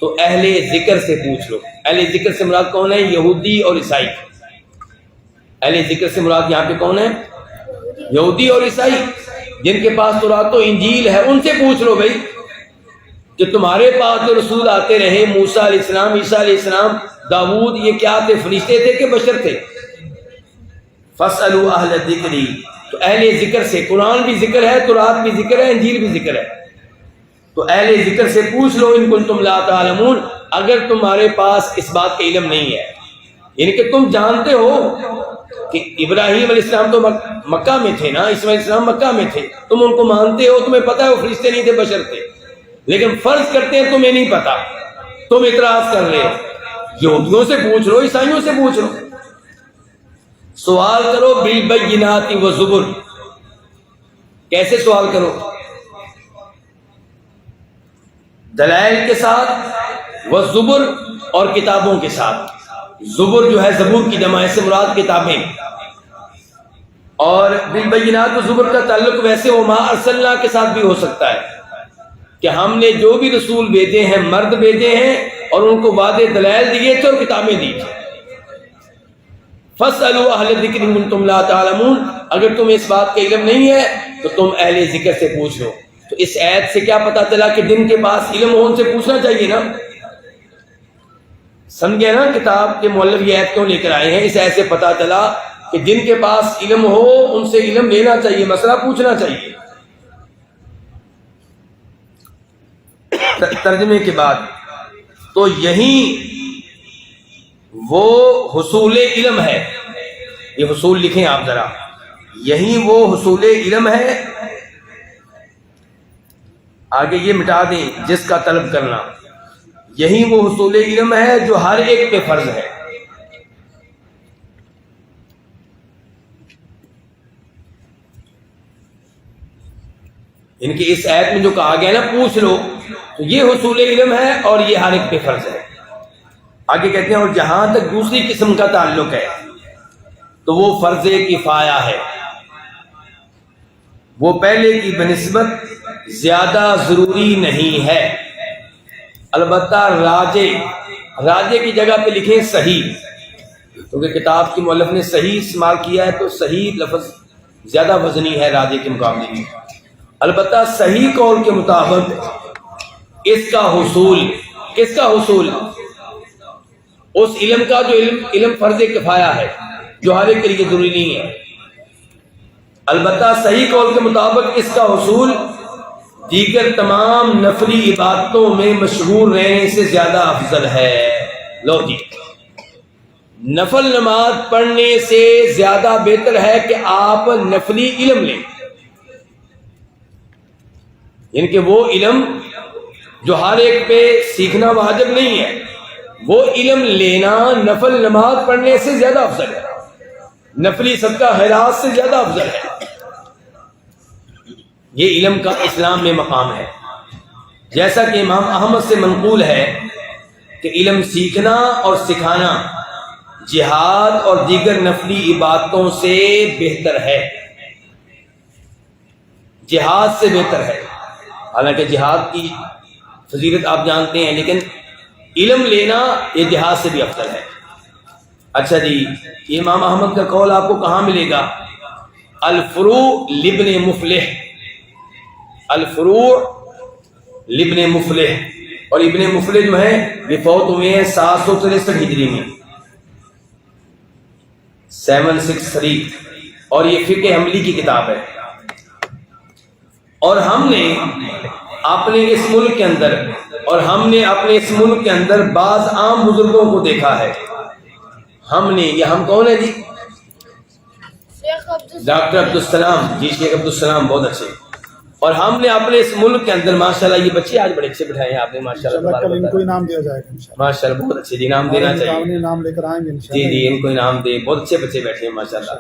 تو اہل ذکر سے پوچھ لو. اہل ذکر سے مراد کون ہے؟ یہودی اور عیسائی. اہل ذکر سے مراد یہاں پہ کون ہے؟ یہودی اور عیسائی، جن کے پاس تورات و انجیل ہے ان سے پوچھ لو بھائی کہ تمہارے پاس جو رسول آتے رہے، موسیٰ علیہ السلام، عیسیٰ علیہ السلام، داؤد، یہ کیا تھے؟ فرشتے تھے کہ بشر تھے؟ فاسألوا اہل الذکر، تو اہل ذکر سے، قرآن بھی ذکر ہے، تورات بھی ذکر ہے، انجیل بھی ذکر ہے، تو اہل ذکر سے پوچھ لو ان کنتم لا تعلمون، اگر تمہارے پاس اس بات کا علم نہیں ہے، یعنی کہ تم جانتے ہو کہ ابراہیم علیہ السلام تو مکہ میں تھے نا، اسماعیل علیہ السلام مکہ میں تھے، تم ان کو مانتے ہو، تمہیں پتہ ہے وہ فرشتے نہیں تھے، بشر تھے، لیکن فرض کرتے ہیں تمہیں نہیں پتا، تم اعتراض کر رہے ہو۔ یہودیوں سے پوچھ لو، عیسائیوں سے پوچھ لو، سوال کرو بالبینات والزبر۔ کیسے سوال کرو؟ دلائل کے ساتھ، والزبر اور کتابوں کے ساتھ۔ زبر جو ہے زبور کی جمع سے مراد کتابیں، اور بالبینات والزبر کا تعلق ویسے وما ارسلنا کے ساتھ بھی ہو سکتا ہے کہ ہم نے جو بھی رسول بھیجے ہیں، مرد بھیجے ہیں اور ان کو واضح دلائل دیے تھے اور کتابیں دی تھی۔ فَاسْأَلُوا أَهْلَ الذِّكْرِ إِن كُنتُمْ لَا تَعْلَمُونَ، اگر تمہیں اس بات کا علم نہیں ہے تو تم اہل ذکر سے پوچھ لو۔ تو اس آیت سے کیا پتا چلا کہ جن کے پاس علم ہو ان سے پوچھنا چاہیے نا۔ سمجھے نا کتاب کے مؤلف یہ آیت کیوں لے کر آئے ہیں؟ اس آیت سے پتا چلا کہ جن کے پاس علم ہو ان سے علم لینا چاہیے، مسئلہ پوچھنا چاہیے۔ ترجمے کے بعد تو یہی وہ حصول علم ہے، یہ حصول لکھیں آپ ذرا، یہی وہ حصول علم ہے، آگے یہ مٹا دیں جس کا طلب کرنا، یہی وہ حصول علم ہے جو ہر ایک پہ فرض ہے۔ ان کی اس آیت میں جو کہا گیا نا پوچھ لو، تو یہ حصول علم ہے اور یہ ہر ایک پہ فرض ہے۔ آگے کہتے ہیں اور جہاں تک دوسری قسم کا تعلق ہے تو وہ فرض کفایہ ہے، وہ پہلے کی بنسبت زیادہ ضروری نہیں ہے، البتہ راجے کی جگہ پہ لکھیں صحیح، کیونکہ کتاب کی مؤلف نے صحیح استعمال کیا ہے تو صحیح لفظ زیادہ وزنی ہے راجے کے مقابلے میں۔ البتہ صحیح قول کے مطابق اس کا حصول، کس کا حصول؟ اس علم کا جو علم فرض کفایہ ہے، جو ہر ایک کے لیے ضروری نہیں ہے۔ البتہ صحیح قول کے مطابق اس کا حصول دیگر تمام نفلی عبادتوں میں مشغول رہنے سے زیادہ افضل ہے۔ لو جی، نفل نماز پڑھنے سے زیادہ بہتر ہے کہ آپ نفلی علم لیں، یعنی کہ وہ علم جو ہر ایک پہ سیکھنا واجب نہیں ہے، وہ علم لینا نفل نماز پڑھنے سے زیادہ افضل ہے، نفلی صدقہ خیرات سے زیادہ افضل ہے۔ یہ علم کا اسلام میں مقام ہے، جیسا کہ امام احمد سے منقول ہے کہ علم سیکھنا اور سکھانا جہاد اور دیگر نفلی عبادتوں سے بہتر ہے، جہاد سے بہتر ہے۔ حالانکہ جہاد کی فضیلت آپ جانتے ہیں، لیکن علم لینا یہ جہاد سے بھی افضل ہے۔ اچھا جی، یہ امام احمد کا قول آپ کو کہاں ملے گا؟ الفروع لابن مفلح، الفروع لابن مفلح، اور ابن مفلح جو ہے یہ فوت ہوئے ہیں 763 ہجری میں، 763، اور یہ فقہ حنبلی کی کتاب ہے۔ اور ہم نے اپنے اس ملک کے اندر بعض عام بزرگوں کو دیکھا ہے۔ ہم نے، یہ ہم کون ہیں جی؟ ڈاکٹر عبدالسلام جی، شیخ عبدالسلام، بہت اچھے۔ اور ہم نے اپنے اس ملک کے اندر ماشاءاللہ، یہ بچے آج بڑے اچھے بٹھائے ہیں آپ نے ماشاءاللہ، ان کو انعام دیا جائے گا ماشاءاللہ، بہت اچھے، انعام دینا چاہیے، نام لے کر آئیں گے جی جی، ان کو انعام دے، بہت اچھے بچے بیٹھے ہیں ماشاءاللہ،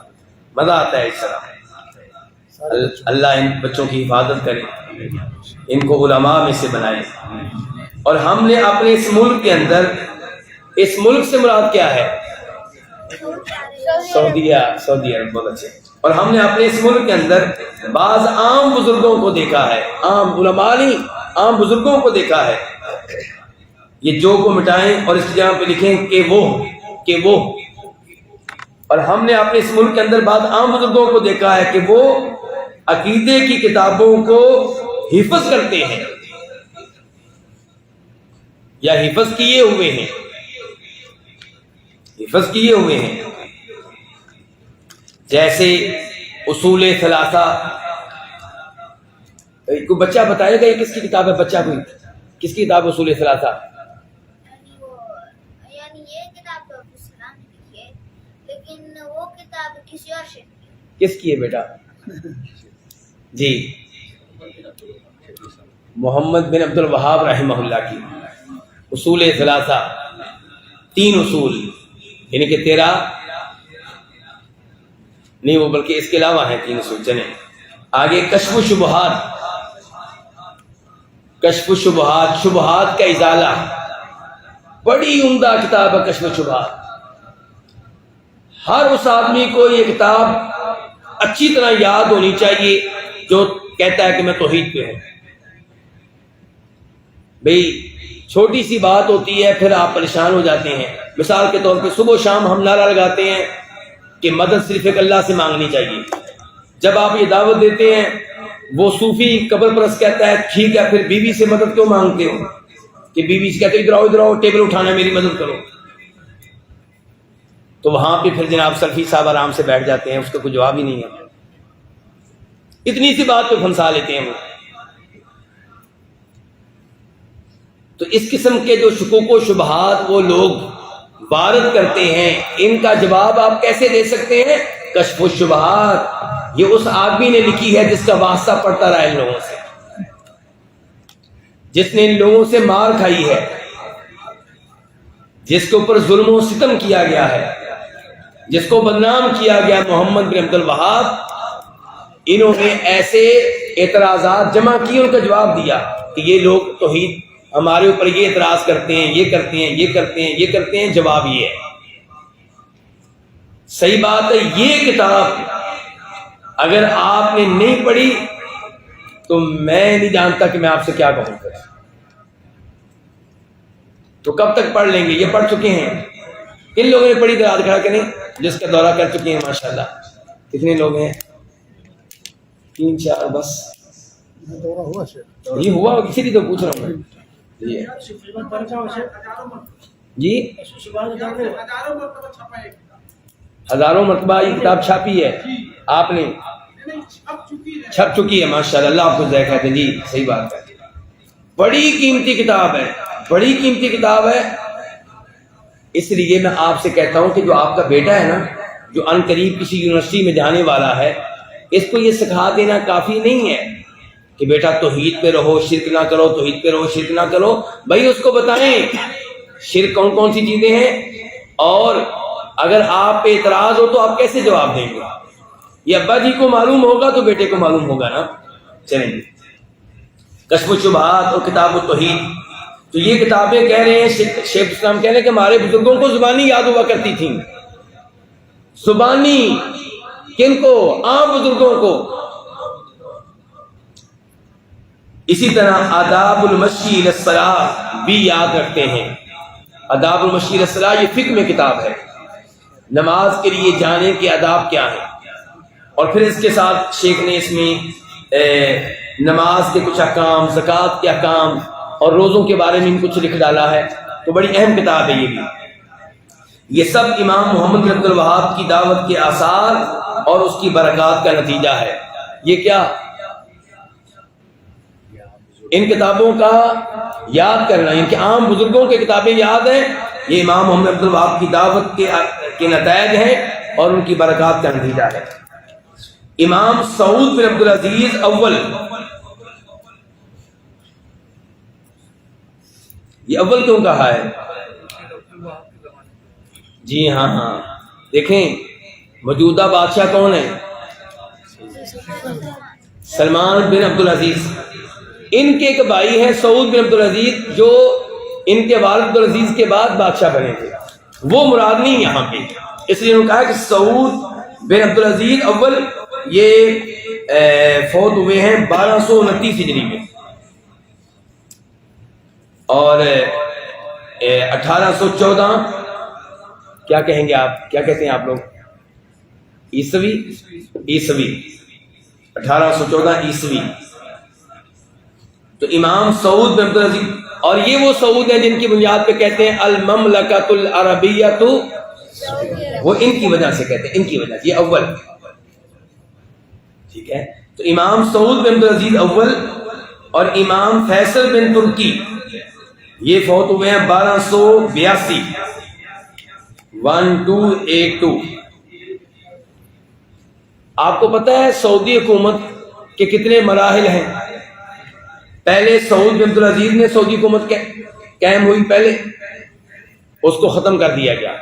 مزہ آتا ہے اس طرح۔ اللہ ان بچوں کی حفاظت کرے، ان کو علماء میں سے بنائے۔ اور ہم نے اپنے اس ملک کے اندر، اس ملک سے مراد کیا ہے؟ سعودی عرب، بہت اچھے۔ اور ہم نے اپنے اس ملک کے اندر بعض عام بزرگوں کو دیکھا ہے، عام علماء نہیں، عام بزرگوں کو دیکھا ہے۔ یہ جو کو مٹائیں اور اس کی جگہ پہ لکھیں کہ وہ، اور ہم نے اپنے اس ملک کے اندر بعض عام بزرگوں کو دیکھا ہے کہ وہ عقیدے کی کتابوں کو حفظ کرتے ہیں یا حفظ کیے ہوئے ہیں، جیسے اصول ثلاثہ۔ کوئی بچہ بتائے گا یہ کس کی کتاب ہے؟ بچہ کوئی کس کی کتاب ہے اصول ثلاثہ؟ یعنی یہ کتاب تو عبدالسلام نے لکھی ہے، لیکن وہ کتاب کتاب کسی اور سے. کس کی ہے بیٹا؟ جی محمد بن عبد الوہاب رحمہ اللہ کی اصول ثلاثہ، 3 اصول، یعنی کہ 13 نہیں وہ بلکہ اس کے علاوہ ہیں 3 اصول. چلیں آگے کشف الشبہات، کشف الشبہات، شبہات کا ازالہ، بڑی عمدہ کتاب ہے کشف الشبہات. ہر اس آدمی کو یہ کتاب اچھی طرح یاد ہونی چاہیے جو کہتا ہے کہ میں توحید پہ ہوں. بھئی چھوٹی سی بات ہوتی ہے پھر آپ پریشان ہو جاتے ہیں. مثال کے طور پہ صبح و شام ہم نعرہ لگاتے ہیں کہ مدد صرف ایک اللہ سے مانگنی چاہیے. جب آپ یہ دعوت دیتے ہیں وہ صوفی قبر پرست کہتا ہے ٹھیک ہے پھر بیوی سے مدد کیوں مانگتے ہو؟ کہ بیوی سے کہتے ادھر آؤ ٹیبل اٹھانا میری مدد کرو. تو وہاں پہ پھر جناب سلفی صاحب آرام سے بیٹھ جاتے ہیں، اس کا کوئی جواب ہی نہیں ہے. اتنی سی بات پہ پھنسا لیتے ہیں وہ. تو اس قسم کے جو شکوک و شبہات وہ لوگ وارد کرتے ہیں، ان کا جواب آپ کیسے دے سکتے ہیں؟ کشف الشبہات یہ اس آدمی نے لکھی ہے جس کا واسطہ پڑتا رہا ان لوگوں سے، جس نے ان لوگوں سے مار کھائی ہے، جس کے اوپر ظلم و ستم کیا گیا ہے، جس کو بدنام کیا گیا محمد بن عبد الوہاب. انہوں نے ایسے اعتراضات جمع کیے، ان کا جواب دیا کہ یہ لوگ توحید ہمارے اوپر یہ اعتراض کرتے ہیں، یہ کرتے ہیں، یہ کرتے ہیں، یہ کرتے ہیں. جواب یہ ہے صحیح بات ہے. یہ کتاب اگر آپ نے نہیں پڑھی تو میں نہیں جانتا کہ میں آپ سے کیا کہوں گا. تو کب تک پڑھ لیں گے؟ یہ پڑھ چکے ہیں. کن لوگوں نے پڑھی ہاتھ کھڑا کریں جس کا دورہ کر چکے ہیں ماشاءاللہ. کتنے لوگ ہیں؟ 3 4 بس. دورہ ہوا شیخ. یہ ہوا اسی لیے تو پوچھ رہا ہوں میں. جی ہزاروں مرتبہ یہ کتاب چھاپی ہے آپ نے؟ چھپ چکی ہے ماشاءاللہ. اللہ آپ کو ذائقہ دے. جی صحیح بات ہے. بڑی قیمتی کتاب ہے، بڑی قیمتی کتاب ہے. اس لیے میں آپ سے کہتا ہوں کہ جو آپ کا بیٹا ہے نا، جو ان قریب کسی یونیورسٹی میں جانے والا ہے، اس کو یہ سکھا دینا کافی نہیں ہے کہ بیٹا توحید پہ رہو، شرک نہ کرو، توحید پہ رہو، شرک نہ کرو. بھائی اس کو بتائیں شرک کون کون سی چیزیں ہیں، اور اگر آپ پہ اعتراض ہو تو آپ کیسے جواب دیں گے؟ یہ ابا جی کو معلوم ہوگا تو بیٹے کو معلوم ہوگا نا. چلیں جی کشف الشبہات اور کتاب التوحید. تو یہ کتابیں کہہ رہے ہیں شیخ اسلام کہہ رہے ہیں کہ ہمارے بزرگوں کو زبانی یاد ہوا کرتی تھیں. زبانی کن کو؟ عام بزرگوں کو. اسی طرح آداب المشی الی الصلاۃ بھی یاد رکھتے ہیں. آداب المشی الی الصلاۃ یہ فقہ میں کتاب ہے، نماز کے لیے جانے کے آداب کیا ہیں. اور پھر اس کے ساتھ شیخ نے اس میں نماز کے کچھ احکام، زکوٰۃ کے احکام اور روزوں کے بارے میں کچھ لکھ ڈالا ہے. تو بڑی اہم کتاب ہے یہ بھی. یہ سب امام محمد بن عبد الوہاب کی دعوت کے آثار اور اس کی برکات کا نتیجہ ہے. یہ کیا؟ ان کتابوں کا یاد کرنا، ان کے عام بزرگوں کی کتابیں یاد ہیں، یہ امام محمد عبد الوہاب کی دعوت کے نتائج ہیں اور ان کی برکات کا نتیجہ ہے. امام سعود بن عبد العزیز اول، یہ اول کیوں کہا ہے؟ جی ہاں دیکھیں موجودہ بادشاہ کون ہے؟ سلمان بن عبد العزیز. ان کے ایک بھائی ہیں سعود بن عبد العزیز جو ان کے والد عبد العزیز کے بعد بادشاہ بنے تھے. وہ مراد نہیں یہاں پہ، اس لیے انہوں نے کہا کہ سعود بن عبد العزیز اول یہ فوت ہوئے ہیں 1229 ہجری میں، اور 1814 کیا کہیں گے آپ؟ کیا کہتے ہیں آپ لوگ؟ عیسوی 1814 عیسوی. تو امام سعود بن عبد العزیز، اور یہ وہ سعود ہیں جن کی بنیاد پہ کہتے ہیں المملکۃ العربیۃ، وہ ان کی وجہ سے کہتے ہیں، ان کی وجہ سے یہ اول. ٹھیک ہے. تو امام سعود بن عبد العزیز اول اور امام فیصل بن ترکی یہ فوت ہوئے ہیں 1282 1282. آپ کو پتہ ہے سعودی حکومت کے کتنے مراحل ہیں؟ پہلے سعود بن عبدالعزیز نے سعودی حکومت قائم ہوئی، پہلے اس کو ختم کر دیا گیا،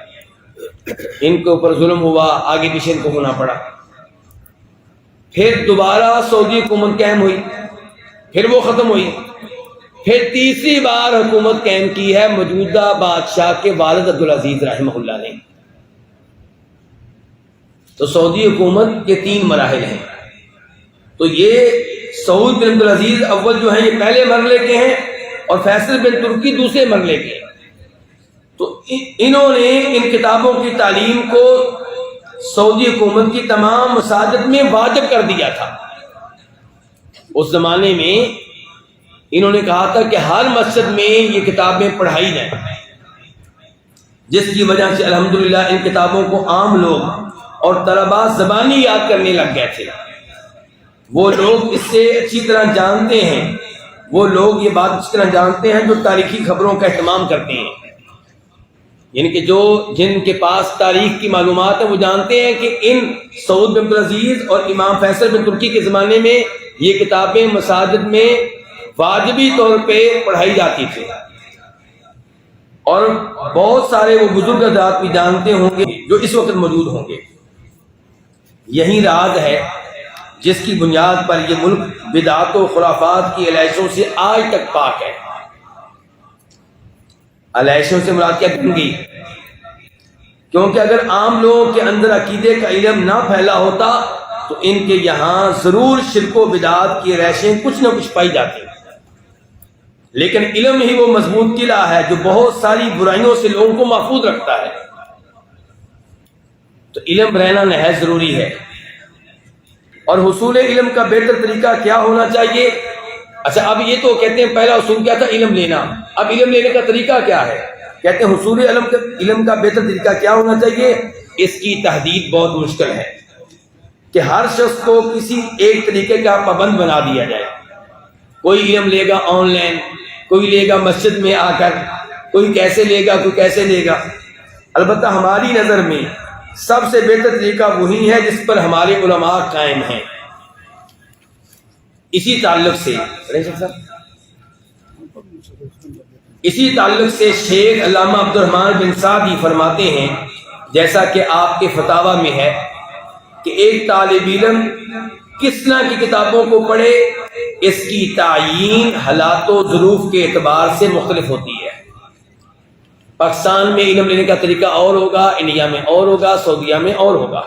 ان کے اوپر ظلم ہوا، آگے پیچھے ان کو ہونا پڑا۔ پھر دوبارہ سعودی حکومت قائم ہوئی، پھر وہ ختم ہوئی، پھر تیسری بار حکومت قائم کی ہے موجودہ بادشاہ کے والد عبدالعزیز رحمہ اللہ نے۔ تو سعودی حکومت کے 3 مراحل ہیں۔ تو یہ سعود بن عبدالعزیز اول جو ہیں یہ پہلے مرحلے کے ہیں، اور فیصل بن ترکی دوسرے مرحلے کے ہیں۔ تو انہوں نے ان کتابوں کی تعلیم کو سعودی حکومت کی تمام مساجد میں واجب کر دیا تھا۔ اس زمانے میں انہوں نے کہا تھا کہ ہر مسجد میں یہ کتابیں پڑھائی جائیں، جس کی وجہ سے الحمدللہ ان کتابوں کو عام لوگ اور طلباء زبانی یاد کرنے لگ گئے تھے۔ وہ لوگ اس سے اچھی طرح جانتے ہیں، وہ لوگ یہ بات اچھی طرح جانتے ہیں جو تاریخی خبروں کا اہتمام کرتے ہیں، یعنی کہ جن کے پاس تاریخ کی معلومات ہیں وہ جانتے ہیں کہ ان سعود بن عبدالعزیز اور امام فیصل بن ترکی کے زمانے میں یہ کتابیں مساجد میں واجبی طور پہ پڑھائی جاتی تھی، اور بہت سارے وہ بزرگ حضرات بھی جانتے ہوں گے جو اس وقت موجود ہوں گے۔ یہی راز ہے جس کی بنیاد پر یہ ملک بدعات و خرافات کی علائشوں سے آج تک پاک ہے۔ علائشوں سے مراد کیا گئی؟ کیونکہ اگر عام لوگوں کے اندر عقیدے کا علم نہ پھیلا ہوتا تو ان کے یہاں ضرور شرک و بدعات کی علائشیں کچھ نہ کچھ پائی جاتی، لیکن علم ہی وہ مضبوط قلعہ ہے جو بہت ساری برائیوں سے لوگوں کو محفوظ رکھتا ہے۔ تو علم رہنا نہایت ضروری ہے۔ اور حصول علم کا بہتر طریقہ کیا ہونا چاہیے؟ اچھا، اب یہ تو کہتے ہیں پہلا اصول کیا تھا؟ علم لینا۔ اب علم لینے کا طریقہ کیا ہے؟ کہتے ہیں حصول علم کا بہتر طریقہ کیا ہونا چاہیے؟ اس کی تحدید بہت مشکل ہے کہ ہر شخص کو کسی ایک طریقے کا پابند بنا دیا جائے۔ کوئی علم لے گا آن لائن، کوئی لے گا مسجد میں آ کر، کوئی کیسے لے گا، کوئی کیسے لے گا۔ البتہ ہماری نظر میں سب سے بہتر طریقہ وہی ہے جس پر ہمارے علماء قائم ہیں۔ اسی تعلق سے شیخ علامہ عبد الرحمن بن سعدی فرماتے ہیں، جیسا کہ آپ کے فتاوی میں ہے، کہ ایک طالب علم کس طرح کی کتابوں کو پڑھے، اس کی تعیین حالات و ظروف کے اعتبار سے مختلف ہوتی ہے۔ پاکستان میں علم لینے کا طریقہ اور ہوگا، انڈیا میں اور ہوگا، سعودیہ میں اور ہوگا۔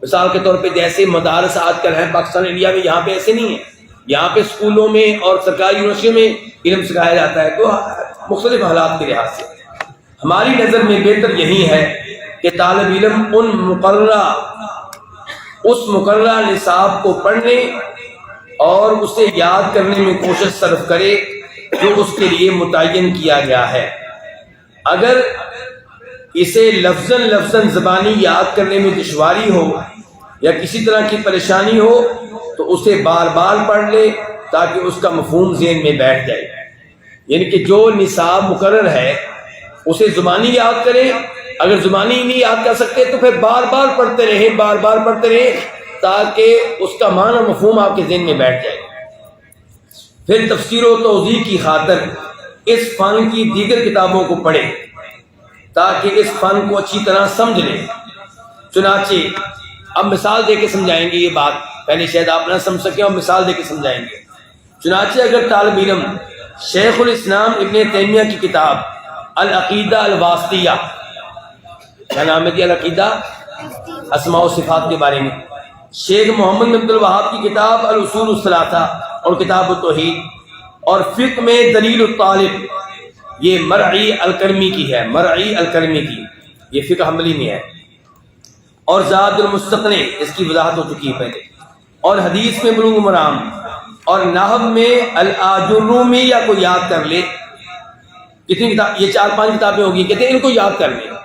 مثال کے طور پہ جیسے مدارس آج کل ہیں پاکستان انڈیا میں، یہاں پہ ایسے نہیں ہے۔ یہاں پہ اسکولوں میں اور سرکاری یونیورسٹیوں میں علم سکھایا جاتا ہے، تو مختلف حالات کے لحاظ سے ہماری نظر میں بہتر یہی ہے کہ طالب علم اس مقررہ نصاب کو پڑھنے اور اسے یاد کرنے میں کوشش صرف کرے جو اس کے لیے متعین کیا گیا ہے۔ اگر اسے لفظاً زبانی یاد کرنے میں دشواری ہو یا کسی طرح کی پریشانی ہو تو اسے بار بار پڑھ لے تاکہ اس کا مفہوم ذہن میں بیٹھ جائے۔ یعنی کہ جو نصاب مقرر ہے اسے زبانی یاد کریں، اگر زبانی نہیں یاد کر سکتے تو پھر بار بار پڑھتے رہیں تاکہ اس کا معنی اور مفہوم آپ کے ذہن میں بیٹھ جائے۔ پھر تفسیر و توضیح کی خاطر اس فن کی دیگر کتابوں کو پڑھیں تاکہ اس فن کو اچھی طرح سمجھ لیں۔ چنانچہ اب مثال دے کے سمجھائیں گے یہ بات، پہلے شاید آپ نہ سمجھ سکیں اور مثال دے کے سمجھائیں گے۔ چنانچہ اگر طالب علم شیخ الاسلام ابن تیمیہ کی کتاب العقیدہ الواسطیہ، کیا نام ہے العقیدہ اسماء و صفات کے بارے میں، شیخ محمد بن عبد الوہاب کی کتاب الاصول الثلاثہ اور کتاب التوحید، اور فقہ میں دلیل الطالب، یہ مرعی الکرمی کی ہے، مرعی الکرمی کی، یہ فقہ حنبلی میں ہے، اور زاد المستقنع، اس کی وضاحت ہو چکی ہے پہلے، اور حدیث میں بلوغ المرام، اور نحو میں الآجرومیہ کو یاد کر لے۔ کتنی کتاب؟ یہ 4-5 کتابیں ہوگی، کہتے ہیں ان کو یاد کر لیں۔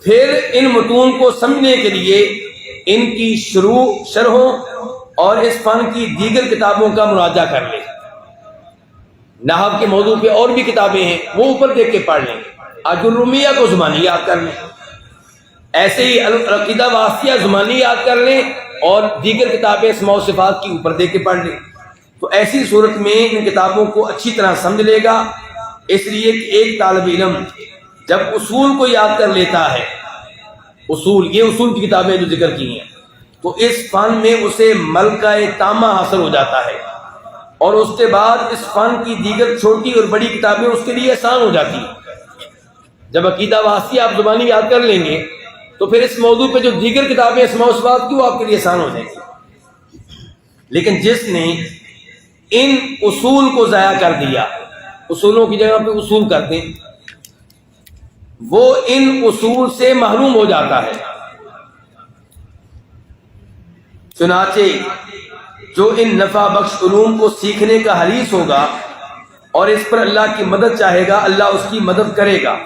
پھر ان متون کو سمجھنے کے لیے ان کی شرحوں اور اس فن کی دیگر کتابوں کا مراجعہ کر لیں۔ نحو کے موضوع پہ اور بھی کتابیں ہیں، وہ اوپر دیکھ کے پڑھ لیں۔ آجرومیہ کو زمانی یاد کر لیں، ایسے ہی العقیدہ واسطیہ زمانی یاد کر لیں، اور دیگر کتابیں اسماء و صفات کی اوپر دے کے پڑھ لے، تو ایسی صورت میں ان کتابوں کو اچھی طرح سمجھ لے گا۔ اس لیے کہ ایک طالب علم جب اصول کو یاد کر لیتا ہے، اصول، یہ اصول کی کتابیں جو ذکر کی ہیں، تو اس فن میں اسے ملکہ تامہ حاصل ہو جاتا ہے، اور اس کے بعد اس فن کی دیگر چھوٹی اور بڑی کتابیں اس کے لیے آسان ہو جاتی ہیں۔ جب عقیدہ واسطی آپ زبانی یاد کر لیں گے تو پھر اس موضوع پہ جو دیگر کتابیں اسماء و صفات کی وہ آپ کے لیے آسان ہو جائیں گی۔ لیکن جس نے ان اصول کو ضائع کر دیا، اصولوں کی جگہ پہ اصول کرتے ہیں، وہ ان اصول سے محروم ہو جاتا ہے۔ چنانچہ جو ان نفع بخش علوم کو سیکھنے کا حریص ہوگا اور اس پر اللہ کی مدد چاہے گا، اللہ اس کی مدد کرے گا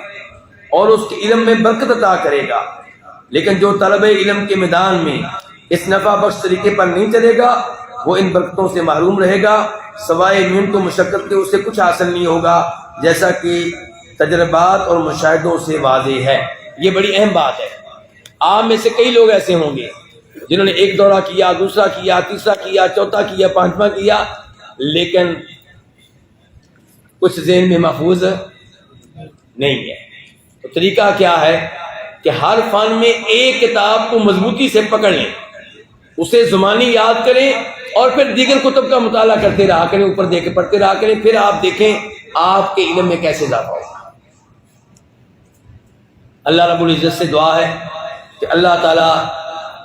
اور اس کے علم میں برکت عطا کرے گا۔ لیکن جو طلب علم کے میدان میں اس نفع بخش طریقے پر نہیں چلے گا، وہ ان برکتوں سے محروم رہے گا، سوائے محنت و مشقت کے اسے کچھ حاصل نہیں ہوگا، جیسا کہ تجربات اور مشاہدوں سے واضح ہے۔ یہ بڑی اہم بات ہے۔ آپ میں سے کئی لوگ ایسے ہوں گے جنہوں نے ایک دورہ کیا، دوسرا کیا، تیسرا کیا، چوتھا کیا، پانچواں کیا، لیکن کچھ ذہن میں محفوظ نہیں ہے۔ تو طریقہ کیا ہے کہ ہر فن میں ایک کتاب کو مضبوطی سے پکڑ لیں، اسے زمانی یاد کریں اور پھر دیگر کتب کا مطالعہ کرتے رہا کریں، اوپر دے کے پڑھتے رہا کریں، پھر آپ دیکھیں آپ کے علم میں کیسے اضافہ ہوگا۔ اللہ رب العزت سے دعا ہے کہ اللہ تعالیٰ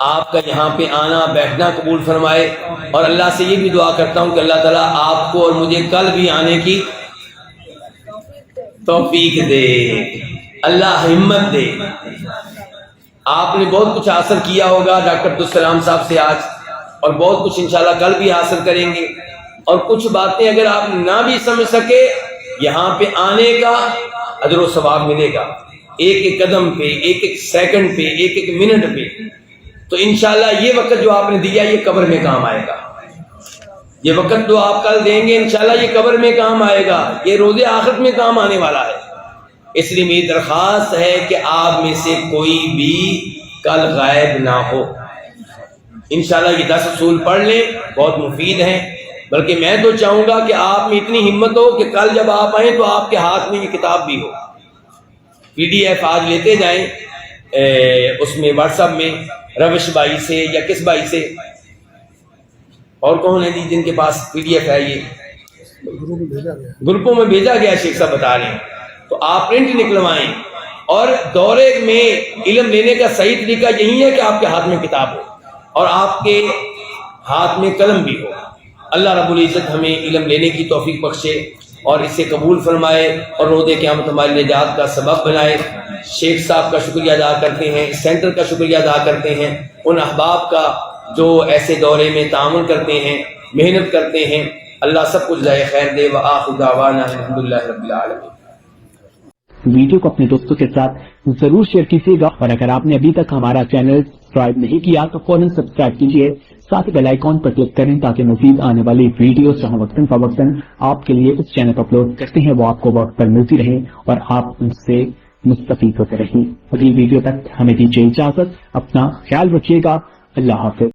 آپ کا یہاں پہ آنا بیٹھنا قبول فرمائے، اور اللہ سے یہ بھی دعا کرتا ہوں کہ اللہ تعالیٰ آپ کو اور مجھے کل بھی آنے کی توفیق دے، اللہ ہمت دے۔ آپ نے بہت کچھ حاصل کیا ہوگا ڈاکٹر عبدالسلام صاحب سے آج، اور بہت کچھ انشاءاللہ کل بھی حاصل کریں گے، اور کچھ باتیں اگر آپ نہ بھی سمجھ سکے، یہاں پہ آنے کا اجر و ثواب ملے گا، ایک ایک قدم پہ، ایک ایک سیکنڈ پہ، ایک ایک منٹ پہ۔ تو انشاءاللہ یہ وقت جو آپ نے دیا یہ قبر میں کام آئے گا، یہ وقت جو آپ کل دیں گے انشاءاللہ یہ قبر میں کام آئے گا، یہ روز آخرت میں کام آنے والا ہے۔ اس لیے میری درخواست ہے کہ آپ میں سے کوئی بھی کل غائب نہ ہو۔ انشاءاللہ یہ 10 اصول پڑھ لیں، بہت مفید ہیں، بلکہ میں تو چاہوں گا کہ آپ میں اتنی ہمت ہو کہ کل جب آپ آئیں تو آپ کے ہاتھ میں یہ کتاب بھی ہو، PDF آج لیتے جائیں، اس میں واٹس ایپ میں روش بھائی سے یا کس بھائی سے، اور کون ہے جن کے پاس PDF ہے، یہ گروپوں میں بھیجا گیا، شیخ صاحب بتا رہے ہیں، تو آپ پرنٹ نکلوائیں۔ اور دورے میں علم لینے کا صحیح طریقہ یہی ہے کہ آپ کے ہاتھ میں کتاب ہو اور آپ کے ہاتھ میں قلم بھی ہو۔ اللہ رب العزت ہمیں علم لینے کی توفیق بخشے اور اسے قبول فرمائے اور روز قیامت ہماری نجات کا سبب بنائے۔ شیخ صاحب کا شکریہ ادا کرتے ہیں، سینٹر کا شکریہ ادا کرتے ہیں، ان احباب کا جو ایسے دورے میں تعاون کرتے ہیں، محنت کرتے ہیں۔ اللہ سب کچھ جزائے خیر دے۔ وآخر دعوانا الحمدللہ رب العالمین۔ ویڈیو کو اپنے دوستوں کے ساتھ ضرور شیئر کیجیے گا، اور اگر آپ نے ابھی تک ہمارا چینل سبسکرائب نہیں کیا تو فوراً سبسکرائب کیجیے، ساتھ ہی بیل آئیکن پر کلک کریں تاکہ مزید آنے والی ویڈیوز جہاں وقتاً فوقتاً آپ کے لیے اس چینل پر اپلوڈ کرتے ہیں وہ آپ کو وقت پر ملتی رہے اور آپ ان سے مستفید ہوتے رہیں۔ اگلی ویڈیو تک ہمیں دیجیے اجازت، اپنا خیال رکھیے گا، اللہ حافظ۔